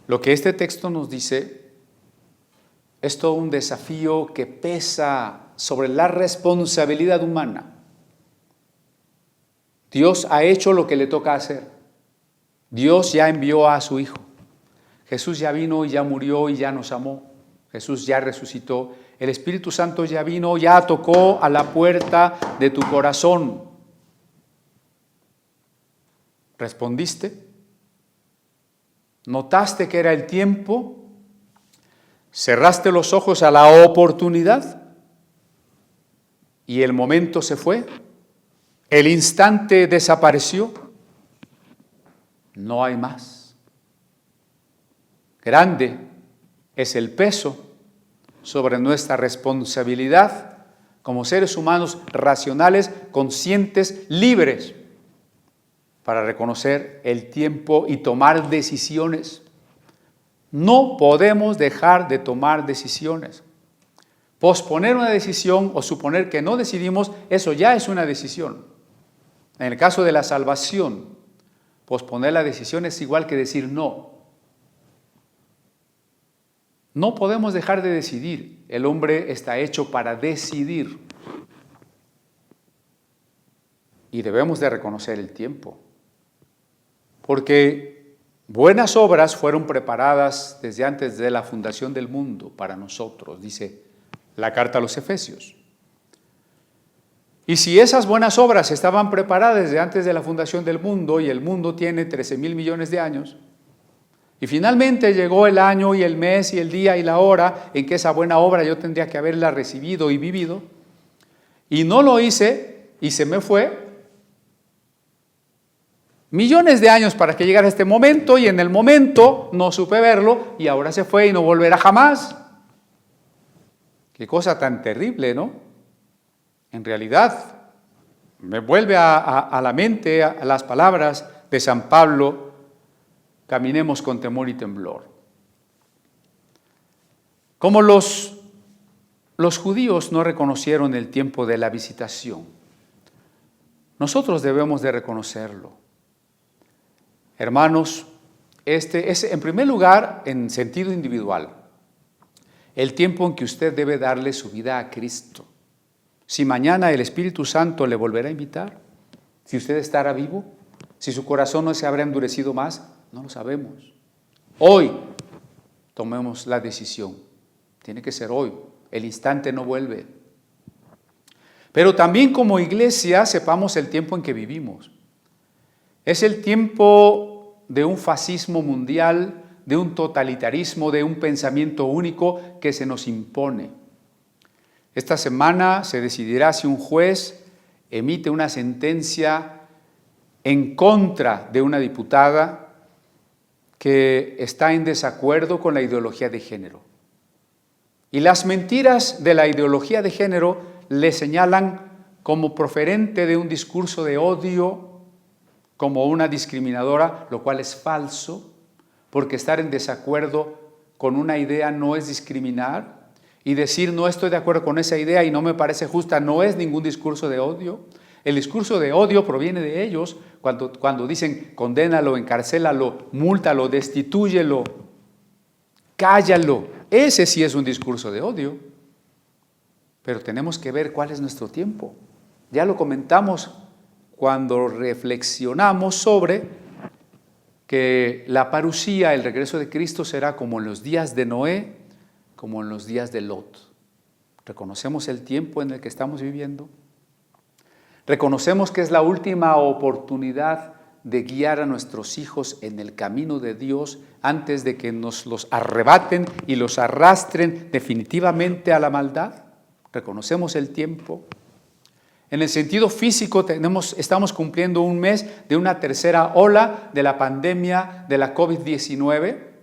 Lo que este texto nos dice es todo un desafío que pesa sobre la responsabilidad humana. Dios ha hecho lo que le toca hacer. Dios ya envió a su Hijo. Jesús ya vino y ya murió y ya nos amó. Jesús ya resucitó. El Espíritu Santo ya vino, ya tocó a la puerta de tu corazón. ¿Respondiste? ¿Notaste que era el tiempo? ¿Cerraste los ojos a la oportunidad? ¿Y el momento se fue? ¿El instante desapareció? No hay más. Grande es el peso sobre nuestra responsabilidad como seres humanos racionales, conscientes, libres, para reconocer el tiempo y tomar decisiones. No podemos dejar de tomar decisiones. Posponer una decisión o suponer que no decidimos, eso ya es una decisión. En el caso de la salvación, posponer la decisión es igual que decir no. No podemos dejar de decidir. El hombre está hecho para decidir. Y debemos de reconocer el tiempo. Porque buenas obras fueron preparadas desde antes de la fundación del mundo para nosotros, dice la carta a los Efesios. Y si esas buenas obras estaban preparadas desde antes de la fundación del mundo, y el mundo tiene 13,000 millones de años, y finalmente llegó el año y el mes y el día y la hora en que esa buena obra yo tendría que haberla recibido y vivido, y no lo hice y se me fue, millones de años para que llegara este momento, y en el momento no supe verlo y ahora se fue y no volverá jamás. Qué cosa tan terrible, ¿no? En realidad, me vuelve a la mente a las palabras de San Pablo: caminemos con temor y temblor. Como los judíos no reconocieron el tiempo de la visitación, nosotros debemos de reconocerlo. Hermanos, este es en primer lugar en sentido individual, el tiempo en que usted debe darle su vida a Cristo. Si mañana el Espíritu Santo le volverá a invitar, si usted estará vivo, si su corazón no se habrá endurecido más, no lo sabemos. Hoy tomemos la decisión. Tiene que ser hoy. El instante no vuelve. Pero también como iglesia sepamos el tiempo en que vivimos. Es el tiempo de un fascismo mundial, de un totalitarismo, de un pensamiento único que se nos impone. Esta semana se decidirá si un juez emite una sentencia en contra de una diputada que está en desacuerdo con la ideología de género. Y las mentiras de la ideología de género le señalan como proferente de un discurso de odio, como una discriminadora, lo cual es falso, porque estar en desacuerdo con una idea no es discriminar, y decir no estoy de acuerdo con esa idea y no me parece justa no es ningún discurso de odio. El discurso de odio proviene de ellos cuando dicen condénalo, encarcélalo, múltalo, destitúyelo, cállalo. Ese sí es un discurso de odio. Pero tenemos que ver cuál es nuestro tiempo. Ya lo comentamos cuando reflexionamos sobre que la parusía, el regreso de Cristo, será como en los días de Noé, como en los días de Lot. ¿Reconocemos el tiempo en el que estamos viviendo? ¿Reconocemos que es la última oportunidad de guiar a nuestros hijos en el camino de Dios antes de que nos los arrebaten y los arrastren definitivamente a la maldad? ¿Reconocemos el tiempo? En el sentido físico estamos cumpliendo un mes de una tercera ola de la pandemia de la COVID-19.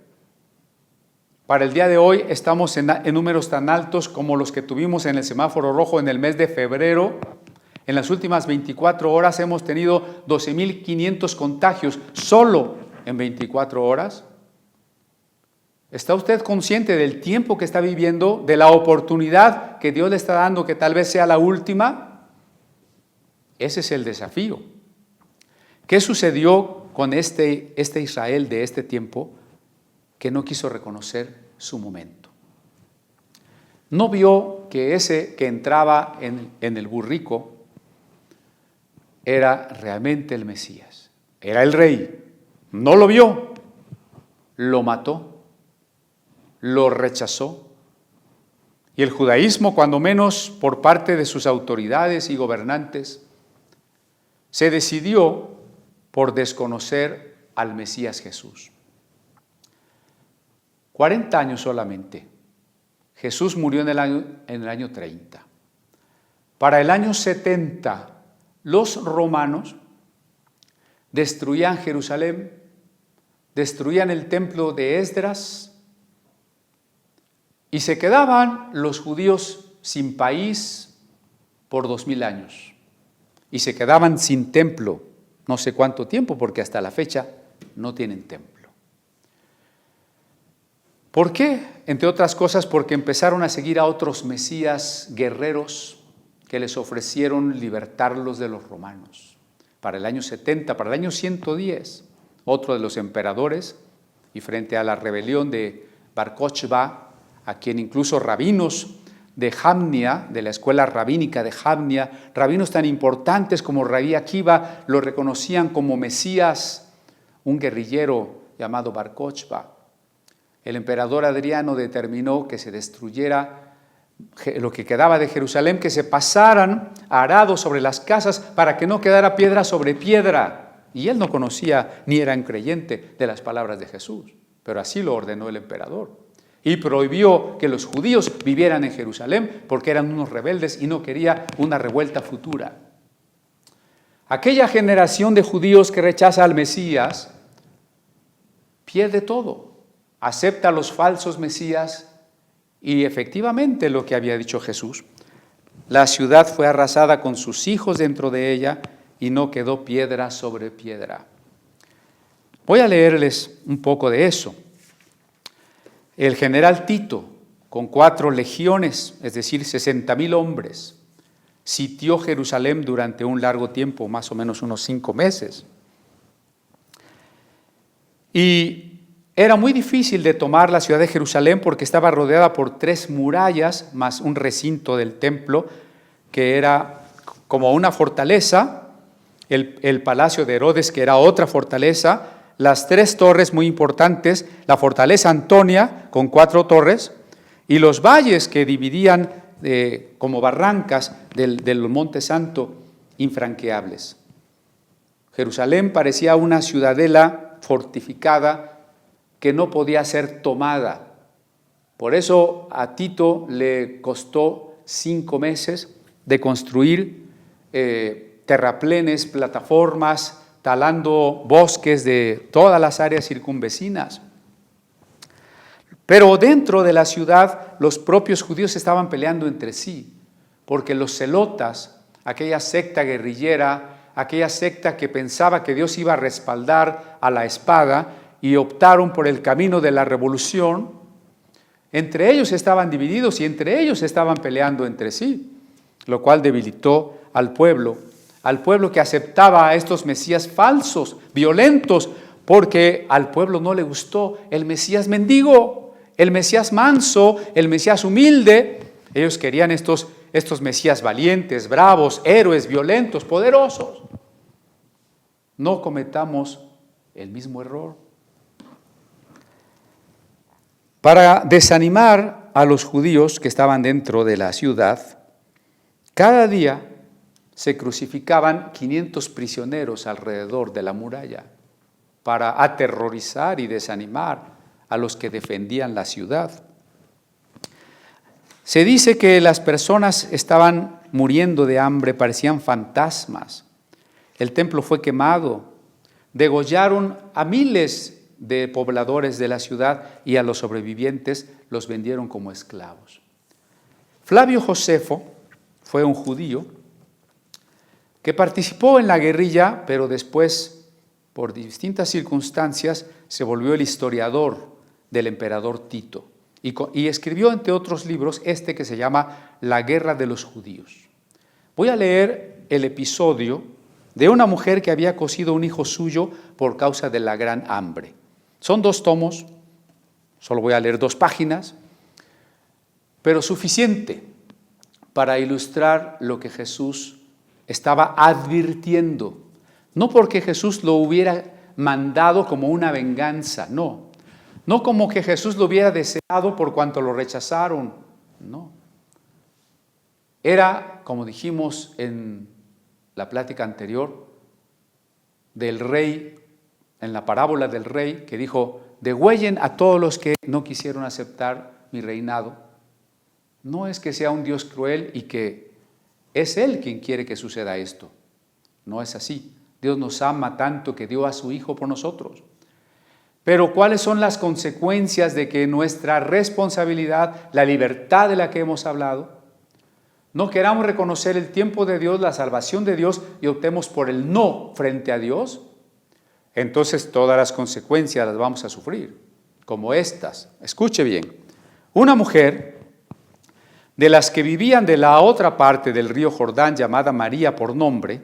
Para el día de hoy estamos en números tan altos como los que tuvimos en el semáforo rojo en el mes de febrero. En las últimas 24 horas hemos tenido 12,500 contagios solo en 24 horas. ¿Está usted consciente del tiempo que está viviendo, de la oportunidad que Dios le está dando, que tal vez sea la última? Ese es el desafío. ¿Qué sucedió con este Israel de este tiempo que no quiso reconocer su momento? No vio que ese que entraba en el burrico era realmente el Mesías, era el rey. No lo vio, lo mató, lo rechazó. Y el judaísmo, cuando menos por parte de sus autoridades y gobernantes, se decidió por desconocer al Mesías Jesús. 40 años solamente. Jesús murió en el año 30. Para el año 70, los romanos destruían Jerusalén, destruían el templo de Esdras, Y se quedaban los judíos sin país por 2000 años. Y se quedaban sin templo, no sé cuánto tiempo, porque hasta la fecha no tienen templo. ¿Por qué? Entre otras cosas, porque empezaron a seguir a otros mesías guerreros que les ofrecieron libertarlos de los romanos. Para el año 70, para el año 110, otro de los emperadores, y frente a la rebelión de Bar Kokhba, a quien incluso rabinos de Jamnia, de la escuela rabínica de Jamnia, rabinos tan importantes como Rabí Akiva, lo reconocían como Mesías, un guerrillero llamado Bar Kokhba. El emperador Adriano determinó que se destruyera lo que quedaba de Jerusalén, que se pasaran arados sobre las casas para que no quedara piedra sobre piedra. Y él no conocía ni era un creyente de las palabras de Jesús, pero así lo ordenó el emperador. Y prohibió que los judíos vivieran en Jerusalén porque eran unos rebeldes y no quería una revuelta futura. Aquella generación de judíos que rechaza al Mesías pierde todo. Acepta a los falsos mesías y efectivamente lo que había dicho Jesús. La ciudad fue arrasada con sus hijos dentro de ella y no quedó piedra sobre piedra. Voy a leerles un poco de eso. El general Tito, con 4 legiones, es decir, 60,000 hombres, sitió Jerusalén durante un largo tiempo, más o menos unos 5 meses. Y era muy difícil de tomar la ciudad de Jerusalén porque estaba rodeada por 3 murallas, más un recinto del templo, que era como una fortaleza, el palacio de Herodes, que era otra fortaleza, las 3 torres muy importantes, la fortaleza Antonia, con 4 torres, y los valles que dividían como barrancas del Monte Santo, infranqueables. Jerusalén parecía una ciudadela fortificada que no podía ser tomada. Por eso a Tito le costó 5 meses de construir terraplenes, plataformas, talando bosques de todas las áreas circunvecinas. Pero dentro de la ciudad los propios judíos estaban peleando entre sí, porque los celotas, aquella secta guerrillera, aquella secta que pensaba que Dios iba a respaldar a la espada, y optaron por el camino de la revolución, entre ellos estaban divididos y entre ellos estaban peleando entre sí, lo cual debilitó al pueblo que aceptaba a estos mesías falsos, violentos, porque al pueblo no le gustó el mesías mendigo, el mesías manso, el mesías humilde. Ellos querían estos mesías valientes, bravos, héroes, violentos, poderosos. No cometamos el mismo error. Para desanimar a los judíos que estaban dentro de la ciudad, cada día se crucificaban 500 prisioneros alrededor de la muralla para aterrorizar y desanimar a los que defendían la ciudad. Se dice que las personas estaban muriendo de hambre, parecían fantasmas. El templo fue quemado, degollaron a miles de pobladores de la ciudad y a los sobrevivientes los vendieron como esclavos. Flavio Josefo fue un judío que participó en la guerrilla, pero después, por distintas circunstancias, se volvió el historiador del emperador Tito y escribió, entre otros libros, que se llama La Guerra de los Judíos. Voy a leer el episodio de una mujer que había cocido un hijo suyo por causa de la gran hambre. Son 2 tomos, solo voy a leer 2 páginas, pero suficiente para ilustrar lo que Jesús estaba advirtiendo. No porque Jesús lo hubiera mandado como una venganza, no como que Jesús lo hubiera deseado por cuanto lo rechazaron, no. Era, como dijimos en la plática anterior, del rey, en la parábola del rey, que dijo: degüellen a todos los que no quisieron aceptar mi reinado. No es que sea un Dios cruel y que es Él quien quiere que suceda esto. No es así. Dios nos ama tanto que dio a su Hijo por nosotros. Pero ¿cuáles son las consecuencias de que nuestra responsabilidad, la libertad de la que hemos hablado, no queramos reconocer el tiempo de Dios, la salvación de Dios y optemos por el no frente a Dios? Entonces todas las consecuencias las vamos a sufrir, como estas. Escuche bien, una mujer de las que vivían de la otra parte del río Jordán, llamada María por nombre,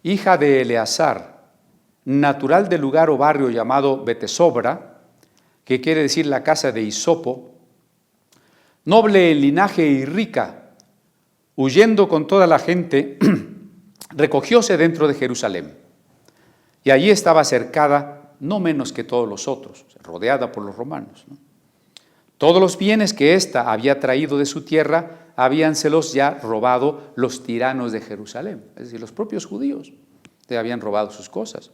hija de Eleazar, natural del lugar o barrio llamado Betesobra, que quiere decir la casa de Hisopo, noble en linaje y rica, huyendo con toda la gente, recogióse dentro de Jerusalén. Y allí estaba cercada, no menos que todos los otros, rodeada por los romanos, ¿no? Todos los bienes que ésta había traído de su tierra, habíanselos ya robado los tiranos de Jerusalén, es decir, los propios judíos, le habían robado sus cosas.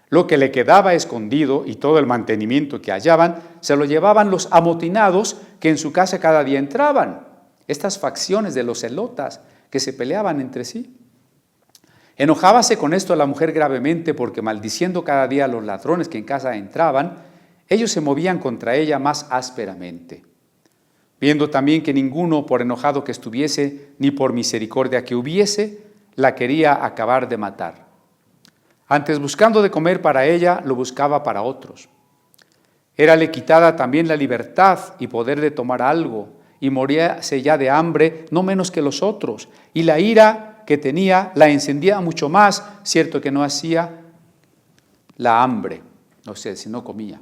Lo que le quedaba escondido y todo el mantenimiento que hallaban, se lo llevaban los amotinados que en su casa cada día entraban, estas facciones de los celotas que se peleaban entre sí. Enojábase con esto la mujer gravemente porque maldiciendo cada día a los ladrones que en casa entraban, ellos se movían contra ella más ásperamente. Viendo también que ninguno, por enojado que estuviese, ni por misericordia que hubiese, la quería acabar de matar. Antes, buscando de comer para ella, lo buscaba para otros. Érale quitada también la libertad y poder de tomar algo, y moríase ya de hambre, no menos que los otros. Y la ira que tenía la encendía mucho más, cierto que no hacía la hambre, o sea, si no comía.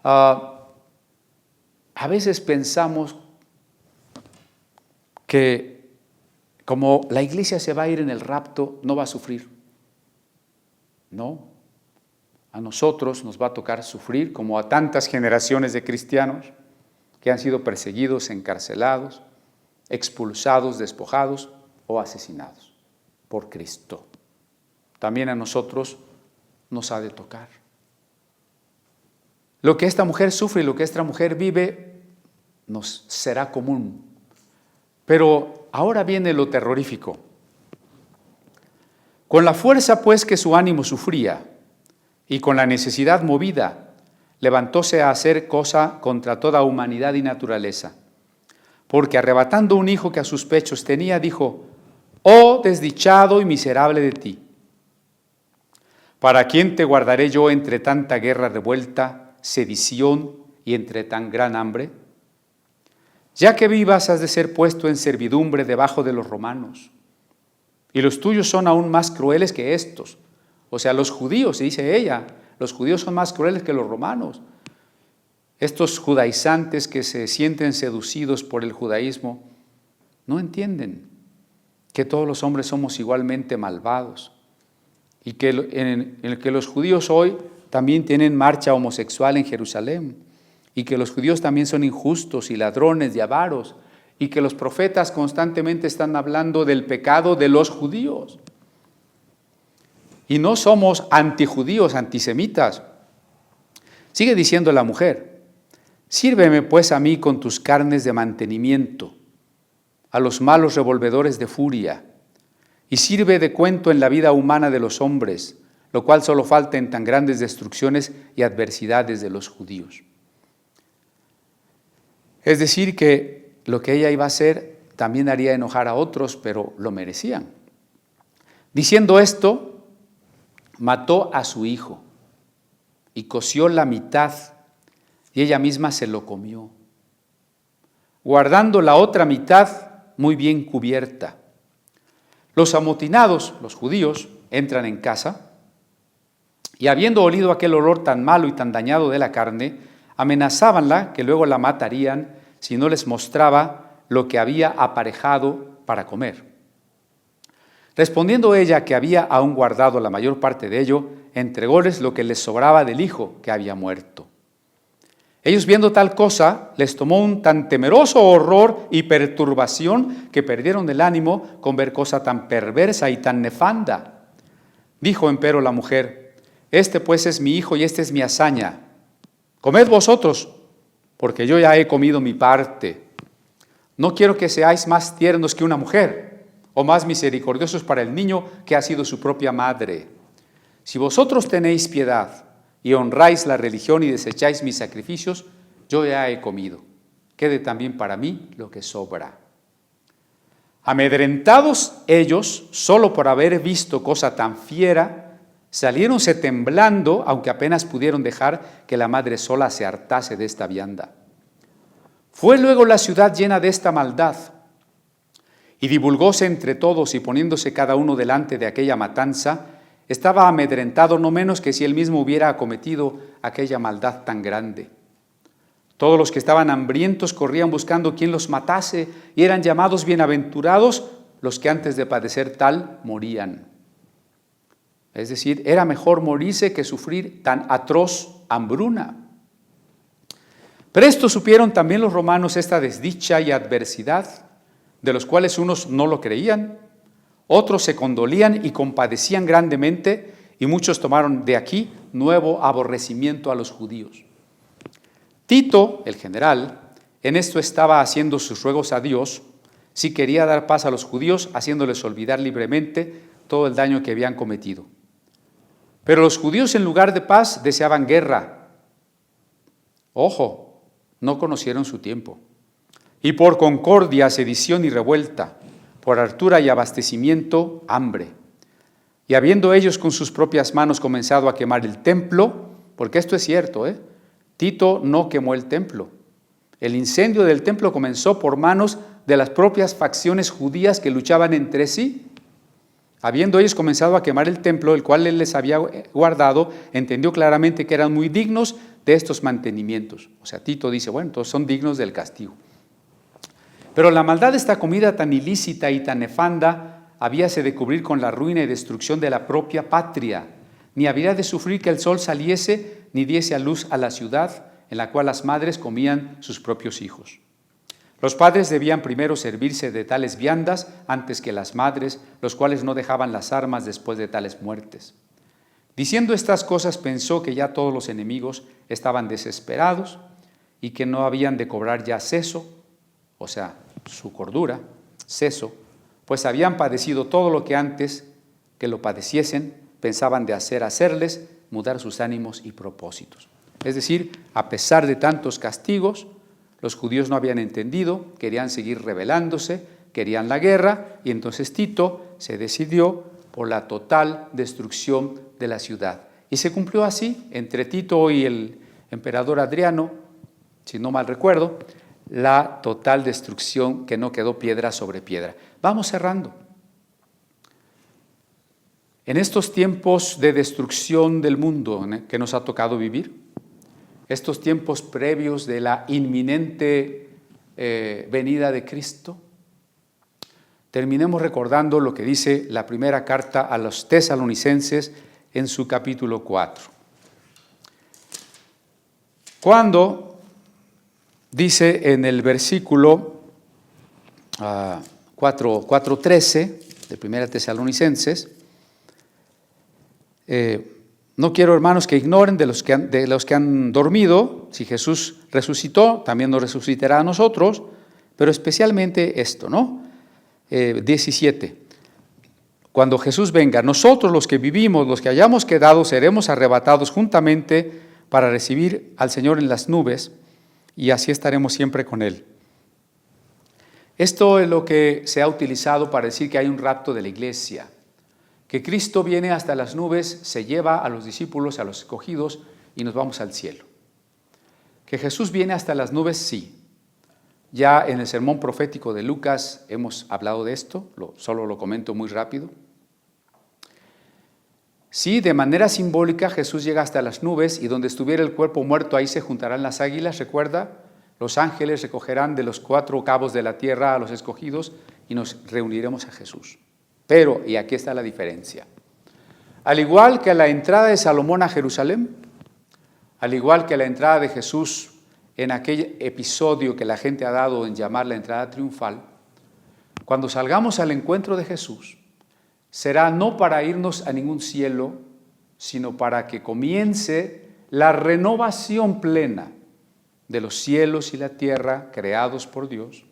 A veces pensamos que como la iglesia se va a ir en el rapto, no va a sufrir. No, a nosotros nos va a tocar sufrir como a tantas generaciones de cristianos que han sido perseguidos, encarcelados, expulsados, despojados o asesinados por Cristo. También a nosotros nos ha de tocar. Lo que esta mujer sufre y lo que esta mujer vive nos será común. Pero ahora viene lo terrorífico. Con la fuerza pues que su ánimo sufría y con la necesidad movida, levantóse a hacer cosa contra toda humanidad y naturaleza. Porque arrebatando un hijo que a sus pechos tenía, dijo: «Oh desdichado y miserable de ti, ¿para quién te guardaré yo entre tanta guerra revuelta, sedición y entre tan gran hambre? Ya que vivas has de ser puesto en servidumbre debajo de los romanos, y los tuyos son aún más crueles que estos». O sea, los judíos, dice ella, los judíos son más crueles que los romanos. Estos judaizantes que se sienten seducidos por el judaísmo no entienden que todos los hombres somos igualmente malvados y que en el que los judíos hoy también tienen marcha homosexual en Jerusalén y que los judíos también son injustos y ladrones y avaros y que los profetas constantemente están hablando del pecado de los judíos. Y no somos antijudíos, antisemitas. Sigue diciendo la mujer: «Sírveme pues a mí con tus carnes de mantenimiento, a los malos revolvedores de furia, y sirve de cuento en la vida humana de los hombres, lo cual solo falta en tan grandes destrucciones y adversidades de los judíos». Es decir, que lo que ella iba a hacer también haría enojar a otros, pero lo merecían. Diciendo esto, mató a su hijo y coció la mitad y ella misma se lo comió, guardando la otra mitad muy bien cubierta. Los amotinados, los judíos, entran en casa y habiendo olido aquel olor tan malo y tan dañado de la carne, amenazábanla que luego la matarían si no les mostraba lo que había aparejado para comer. Respondiendo ella que había aún guardado la mayor parte de ello, entrególes lo que les sobraba del hijo que había muerto. Ellos viendo tal cosa, les tomó un tan temeroso horror y perturbación que perdieron el ánimo con ver cosa tan perversa y tan nefanda. Dijo empero la mujer: «Este pues es mi hijo y esta es mi hazaña. Comed vosotros, porque yo ya he comido mi parte. No quiero que seáis más tiernos que una mujer, o más misericordiosos para el niño que ha sido su propia madre. Si vosotros tenéis piedad, y honráis la religión y desecháis mis sacrificios, yo ya he comido. Quede también para mí lo que sobra. Amedrentados ellos, solo por haber visto cosa tan fiera, saliéronse temblando, aunque apenas pudieron dejar que la madre sola se hartase de esta vianda. Fue luego la ciudad llena de esta maldad, y divulgóse entre todos, y poniéndose cada uno delante de aquella matanza, estaba amedrentado no menos que si él mismo hubiera acometido aquella maldad tan grande. Todos los que estaban hambrientos corrían buscando quien los matase, y eran llamados bienaventurados los que antes de padecer tal morían. Es decir, era mejor morirse que sufrir tan atroz hambruna. Presto supieron también los romanos esta desdicha y adversidad, de los cuales unos no lo creían, otros se condolían y compadecían grandemente, y muchos tomaron de aquí nuevo aborrecimiento a los judíos. Tito, el general, en esto estaba haciendo sus ruegos a Dios, si quería dar paz a los judíos, haciéndoles olvidar libremente todo el daño que habían cometido. Pero los judíos, en lugar de paz, deseaban guerra. Ojo, no conocieron su tiempo. Y por concordia, sedición y revuelta, por hartura y abastecimiento, hambre. Y habiendo ellos con sus propias manos comenzado a quemar el templo, porque esto es cierto, Tito no quemó el templo. El incendio del templo comenzó por manos de las propias facciones judías que luchaban entre sí. Habiendo ellos comenzado a quemar el templo, el cual él les había guardado, entendió claramente que eran muy dignos de estos mantenimientos. O sea, Tito dice, bueno, entonces son dignos del castigo. Pero la maldad de esta comida tan ilícita y tan nefanda habíase de cubrir con la ruina y destrucción de la propia patria, ni había de sufrir que el sol saliese ni diese a luz a la ciudad en la cual las madres comían sus propios hijos. Los padres debían primero servirse de tales viandas antes que las madres, los cuales no dejaban las armas después de tales muertes. Diciendo estas cosas, pensó que ya todos los enemigos estaban desesperados y que no habían de cobrar ya ceso, o sea, su cordura, ceso, pues habían padecido todo lo que antes que lo padeciesen pensaban de hacerles mudar sus ánimos y propósitos. Es decir, a pesar de tantos castigos, los judíos no habían entendido, querían seguir rebelándose, querían la guerra, y entonces Tito se decidió por la total destrucción de la ciudad. Y se cumplió así, entre Tito y el emperador Adriano, si no mal recuerdo, la total destrucción, que no quedó piedra sobre piedra. Vamos cerrando. En estos tiempos de destrucción del mundo que nos ha tocado vivir, estos tiempos previos de la inminente venida de Cristo, terminemos recordando lo que dice la primera carta a los tesalonicenses en su capítulo 4. Cuando dice en el versículo 4:13 de primera Tesalonicenses, no quiero, hermanos, que ignoren de los que han dormido. Si Jesús resucitó, también nos resucitará a nosotros, pero especialmente esto, ¿no? 17. Cuando Jesús venga, nosotros los que vivimos, los que hayamos quedado, seremos arrebatados juntamente para recibir al Señor en las nubes, y así estaremos siempre con Él. Esto es lo que se ha utilizado para decir que hay un rapto de la iglesia. Que Cristo viene hasta las nubes, se lleva a los discípulos, a los escogidos, y nos vamos al cielo. Que Jesús viene hasta las nubes, sí. Ya en el sermón profético de Lucas hemos hablado de esto, solo lo comento muy rápido. Sí, de manera simbólica Jesús llega hasta las nubes, y donde estuviera el cuerpo muerto, ahí se juntarán las águilas, recuerda. Los ángeles recogerán de los 4 cabos de la tierra a los escogidos, y nos reuniremos a Jesús. Pero, y aquí está la diferencia, al igual que a la entrada de Salomón a Jerusalén, al igual que a la entrada de Jesús en aquel episodio que la gente ha dado en llamar la entrada triunfal, cuando salgamos al encuentro de Jesús, será no para irnos a ningún cielo, sino para que comience la renovación plena de los cielos y la tierra creados por Dios,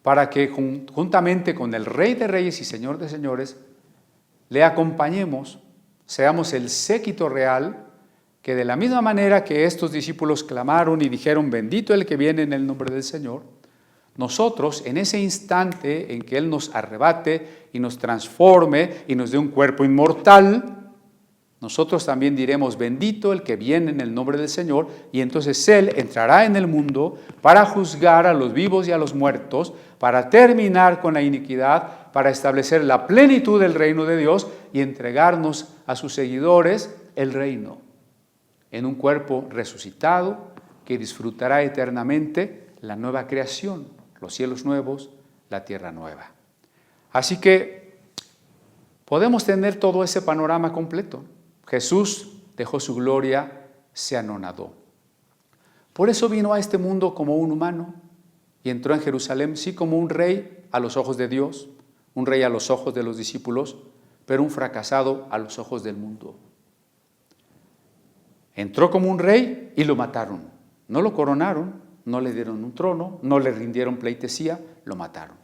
para que juntamente con el Rey de Reyes y Señor de Señores, le acompañemos, seamos el séquito real que de la misma manera que estos discípulos clamaron y dijeron, bendito el que viene en el nombre del Señor, nosotros en ese instante en que Él nos arrebate y nos transforme y nos dé un cuerpo inmortal, nosotros también diremos, bendito el que viene en el nombre del Señor, y entonces Él entrará en el mundo para juzgar a los vivos y a los muertos, para terminar con la iniquidad, para establecer la plenitud del reino de Dios y entregarnos a sus seguidores el reino, en un cuerpo resucitado que disfrutará eternamente la nueva creación, los cielos nuevos, la tierra nueva. Así que podemos tener todo ese panorama completo. Jesús dejó su gloria, se anonadó. Por eso vino a este mundo como un humano y entró en Jerusalén, sí, como un rey a los ojos de Dios, un rey a los ojos de los discípulos, pero un fracasado a los ojos del mundo. Entró como un rey y lo mataron. No lo coronaron, no le dieron un trono, no le rindieron pleitesía, lo mataron.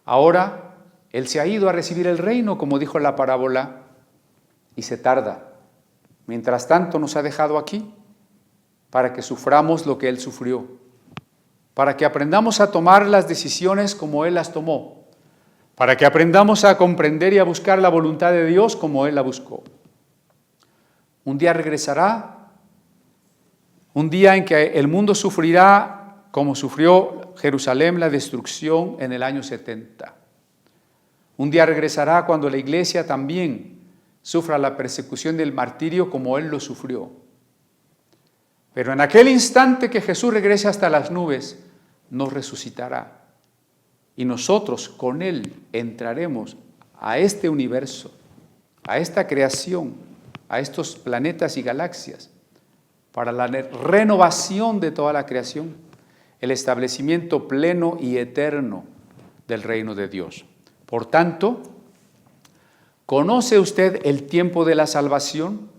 Ahora Él se ha ido a recibir el reino, como dijo la parábola, y se tarda. Mientras tanto nos ha dejado aquí para que suframos lo que Él sufrió, para que aprendamos a tomar las decisiones como Él las tomó, para que aprendamos a comprender y a buscar la voluntad de Dios como Él la buscó. Un día regresará, un día en que el mundo sufrirá como sufrió Jerusalén la destrucción en el año 70. Un día regresará cuando la iglesia también sufra la persecución del martirio como Él lo sufrió. Pero en aquel instante que Jesús regrese hasta las nubes, nos resucitará. Y nosotros con Él entraremos a este universo, a esta creación, a estos planetas y galaxias, para la renovación de toda la creación, el establecimiento pleno y eterno del reino de Dios. Por tanto, ¿conoce usted el tiempo de la salvación?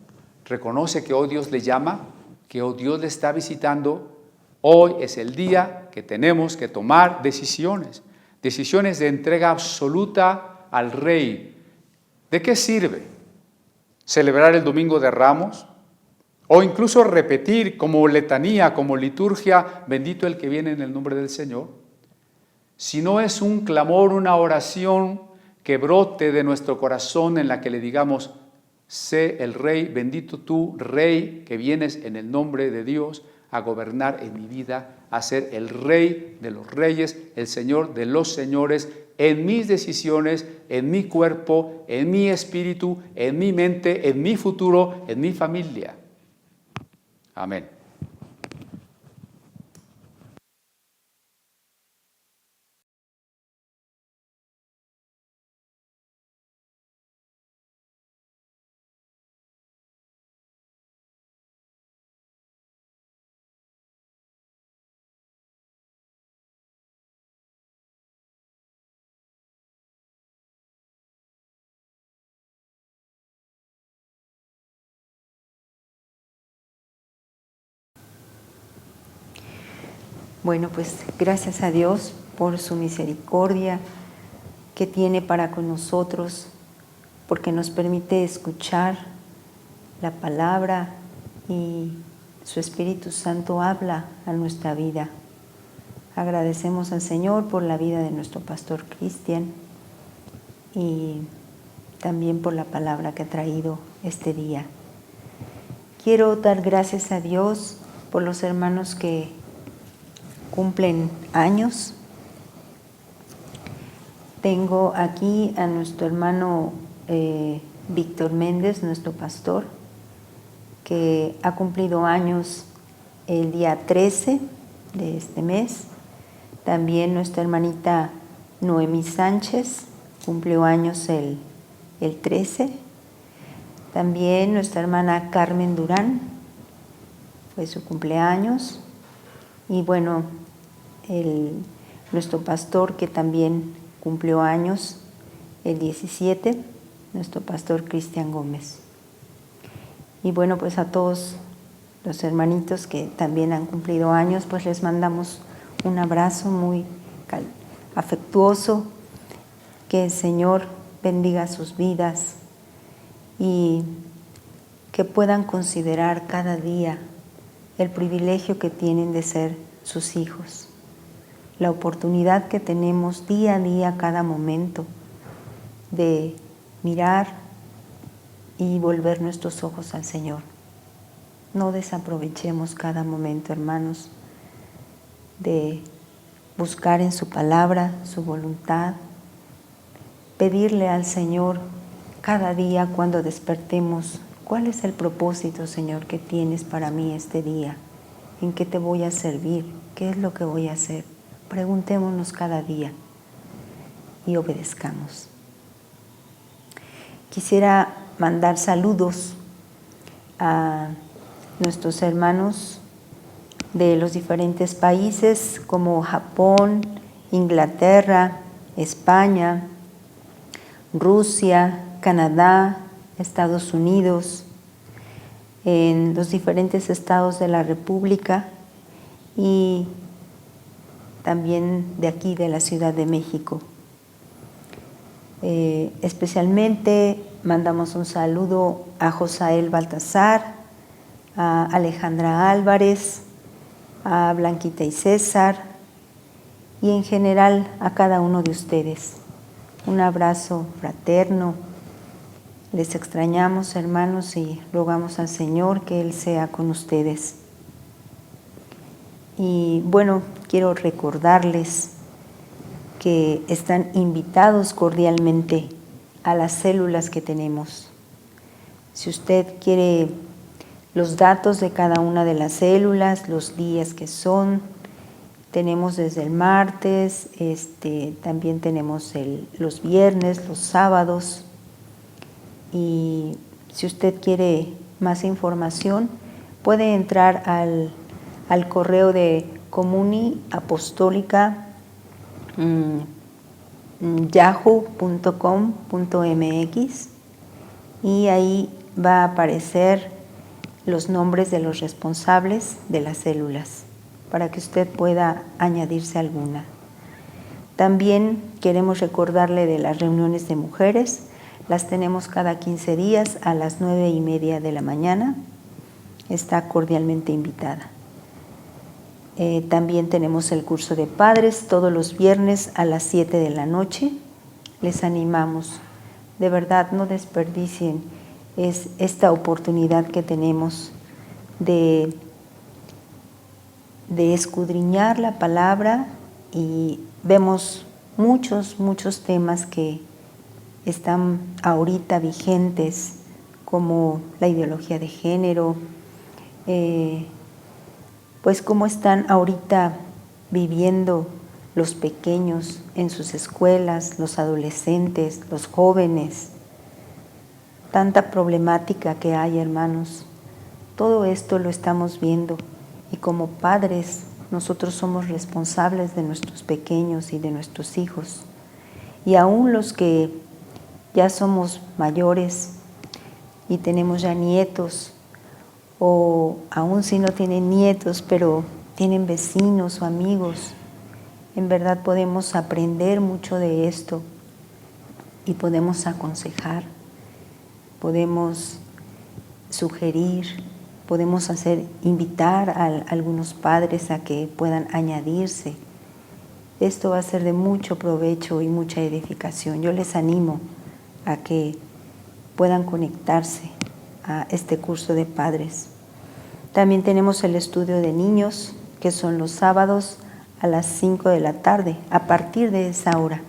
¿Reconoce que hoy Dios le llama? ¿Que hoy Dios le está visitando? Hoy es el día que tenemos que tomar decisiones. Decisiones de entrega absoluta al Rey. ¿De qué sirve celebrar el Domingo de Ramos? O incluso repetir como letanía, como liturgia, bendito el que viene en el nombre del Señor. Si no es un clamor, una oración que brote de nuestro corazón en la que le digamos, sé el Rey, bendito tú, Rey, que vienes en el nombre de Dios a gobernar en mi vida, a ser el Rey de los reyes, el Señor de los señores, en mis decisiones, en mi cuerpo, en mi espíritu, en mi mente, en mi futuro, en mi familia. Amén. Bueno, pues gracias a Dios por su misericordia que tiene para con nosotros, porque nos permite escuchar la palabra y su Espíritu Santo habla a nuestra vida. Agradecemos al Señor por la vida de nuestro pastor Cristian y también por la palabra que ha traído este día. Quiero dar gracias a Dios por los hermanos que cumplen años. Tengo aquí a nuestro hermano Víctor Méndez, nuestro pastor, que ha cumplido años el día 13 de este mes. También nuestra hermanita Noemí Sánchez cumplió años el 13. También nuestra hermana Carmen Durán fue su cumpleaños. Y bueno, nuestro pastor que también cumplió años el 17, nuestro pastor Cristian Gómez. Y bueno, pues a todos los hermanitos que también han cumplido años, pues les mandamos un abrazo muy afectuoso, que el Señor bendiga sus vidas y que puedan considerar cada día el privilegio que tienen de ser sus hijos, la oportunidad que tenemos día a día, cada momento, de mirar y volver nuestros ojos al Señor. No desaprovechemos cada momento, hermanos, de buscar en su palabra, su voluntad, pedirle al Señor cada día cuando despertemos, ¿cuál es el propósito, Señor, que tienes para mí este día? ¿En qué te voy a servir? ¿Qué es lo que voy a hacer? Preguntémonos cada día y obedezcamos. Quisiera mandar saludos a nuestros hermanos de los diferentes países como Japón, Inglaterra, España, Rusia, Canadá, Estados Unidos, en los diferentes estados de la República y también de aquí, de la Ciudad de México. Especialmente mandamos un saludo a Josael Baltasar, a Alejandra Álvarez, a Blanquita y César y en general a cada uno de ustedes. Un abrazo fraterno. Les extrañamos, hermanos, y rogamos al Señor que Él sea con ustedes. Y bueno, quiero recordarles que están invitados cordialmente a las células que tenemos. Si usted quiere los datos de cada una de las células, los días que son, tenemos desde el martes, también tenemos los viernes, los sábados. Y si usted quiere más información, puede entrar al correo de Comuni Apostólica yahoo.com.mx y ahí va a aparecer los nombres de los responsables de las células para que usted pueda añadirse alguna. También queremos recordarle de las reuniones de mujeres. Las tenemos cada 15 días a las 9:30 de la mañana. Está cordialmente invitada. También tenemos el curso de padres todos los viernes a las 7 de la noche. Les animamos, de verdad no desperdicien esta oportunidad que tenemos de escudriñar la palabra y vemos muchos temas que están ahorita vigentes, como la ideología de género, pues cómo están ahorita viviendo los pequeños en sus escuelas, los adolescentes, los jóvenes. Tanta problemática que hay, hermanos. Todo esto lo estamos viendo y como padres nosotros somos responsables de nuestros pequeños y de nuestros hijos. Y aún los que ya somos mayores y tenemos ya nietos, o aún si no tienen nietos, pero tienen vecinos o amigos, en verdad podemos aprender mucho de esto y podemos aconsejar, podemos sugerir, podemos invitar a algunos padres a que puedan añadirse. Esto va a ser de mucho provecho y mucha edificación. Yo les animo a que puedan conectarse a este curso de padres. También tenemos el estudio de niños, que son los sábados a las 5 de la tarde, a partir de esa hora.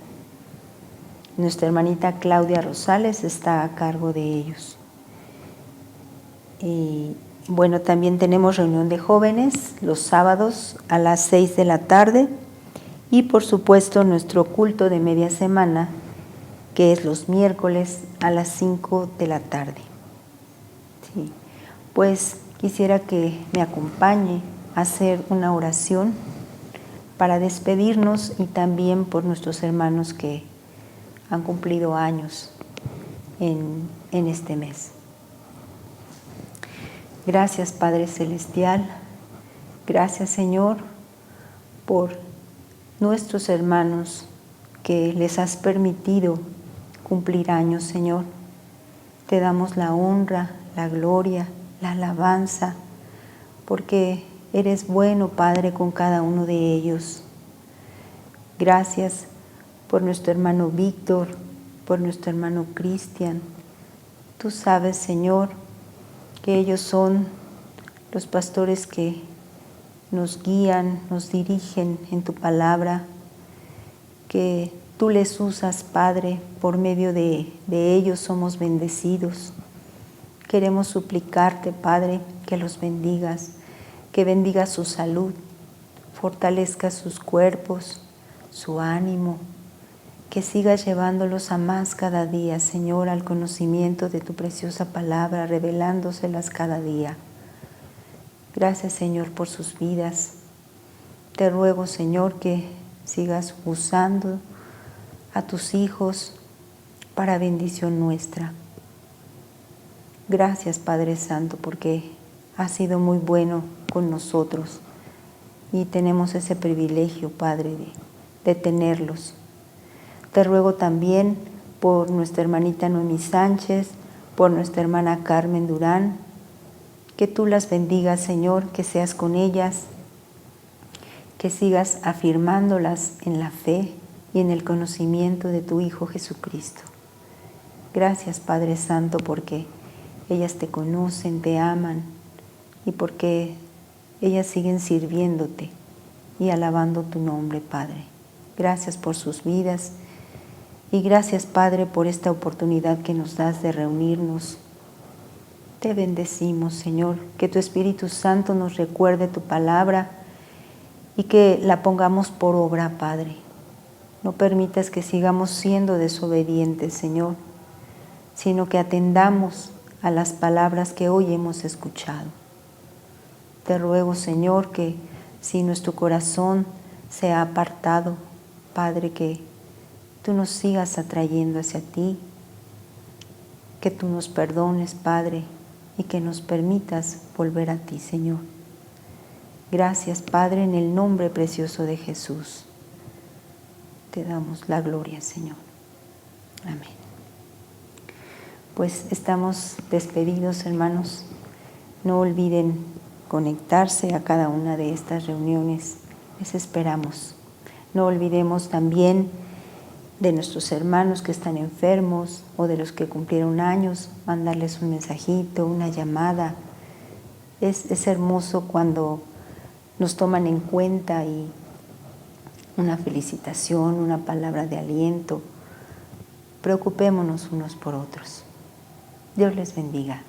Nuestra hermanita Claudia Rosales está a cargo de ellos. Y bueno, también tenemos reunión de jóvenes los sábados a las 6 de la tarde y por supuesto nuestro culto de media semana, que es los miércoles a las 5 de la tarde. Sí. Pues quisiera que me acompañe a hacer una oración para despedirnos y también por nuestros hermanos que han cumplido años en este mes. Gracias, Padre Celestial. Gracias, Señor, por nuestros hermanos que les has permitido cumplir años, Señor. Te damos la honra, la gloria, la alabanza, porque eres bueno, Padre, con cada uno de ellos. Gracias por nuestro hermano Víctor, por nuestro hermano Cristian. Tú sabes, Señor, que ellos son los pastores que nos guían, nos dirigen en tu palabra, que tú les usas, Padre, por medio de ellos somos bendecidos. Queremos suplicarte, Padre, que los bendigas, que bendigas su salud, fortalezca sus cuerpos, su ánimo, que sigas llevándolos a más cada día, Señor, al conocimiento de tu preciosa palabra, revelándoselas cada día. Gracias, Señor, por sus vidas. Te ruego, Señor, que sigas usando a tus hijos para bendición nuestra. Gracias, Padre Santo, porque has sido muy bueno con nosotros y tenemos ese privilegio, Padre, de tenerlos. Te ruego también por nuestra hermanita Noemí Sánchez, por nuestra hermana Carmen Durán, que tú las bendigas, Señor, que seas con ellas, que sigas afirmándolas en la fe y en el conocimiento de tu Hijo Jesucristo. Gracias, Padre Santo, porque ellas te conocen, te aman y porque ellas siguen sirviéndote y alabando tu nombre, Padre. Gracias por sus vidas y gracias, Padre, por esta oportunidad que nos das de reunirnos. Te bendecimos, Señor, que tu Espíritu Santo nos recuerde tu palabra y que la pongamos por obra, Padre. No permitas que sigamos siendo desobedientes, Señor, sino que atendamos a las palabras que hoy hemos escuchado. Te ruego, Señor, que si nuestro corazón se ha apartado, Padre, que tú nos sigas atrayendo hacia ti, que tú nos perdones, Padre, y que nos permitas volver a ti, Señor. Gracias, Padre, en el nombre precioso de Jesús. Te damos la gloria, Señor. Amén. Pues estamos despedidos, hermanos. No olviden conectarse a cada una de estas reuniones. Les esperamos. No olvidemos también de nuestros hermanos que están enfermos o de los que cumplieron años, mandarles un mensajito, una llamada. Es hermoso cuando nos toman en cuenta y una felicitación, una palabra de aliento. Preocupémonos unos por otros. Dios les bendiga.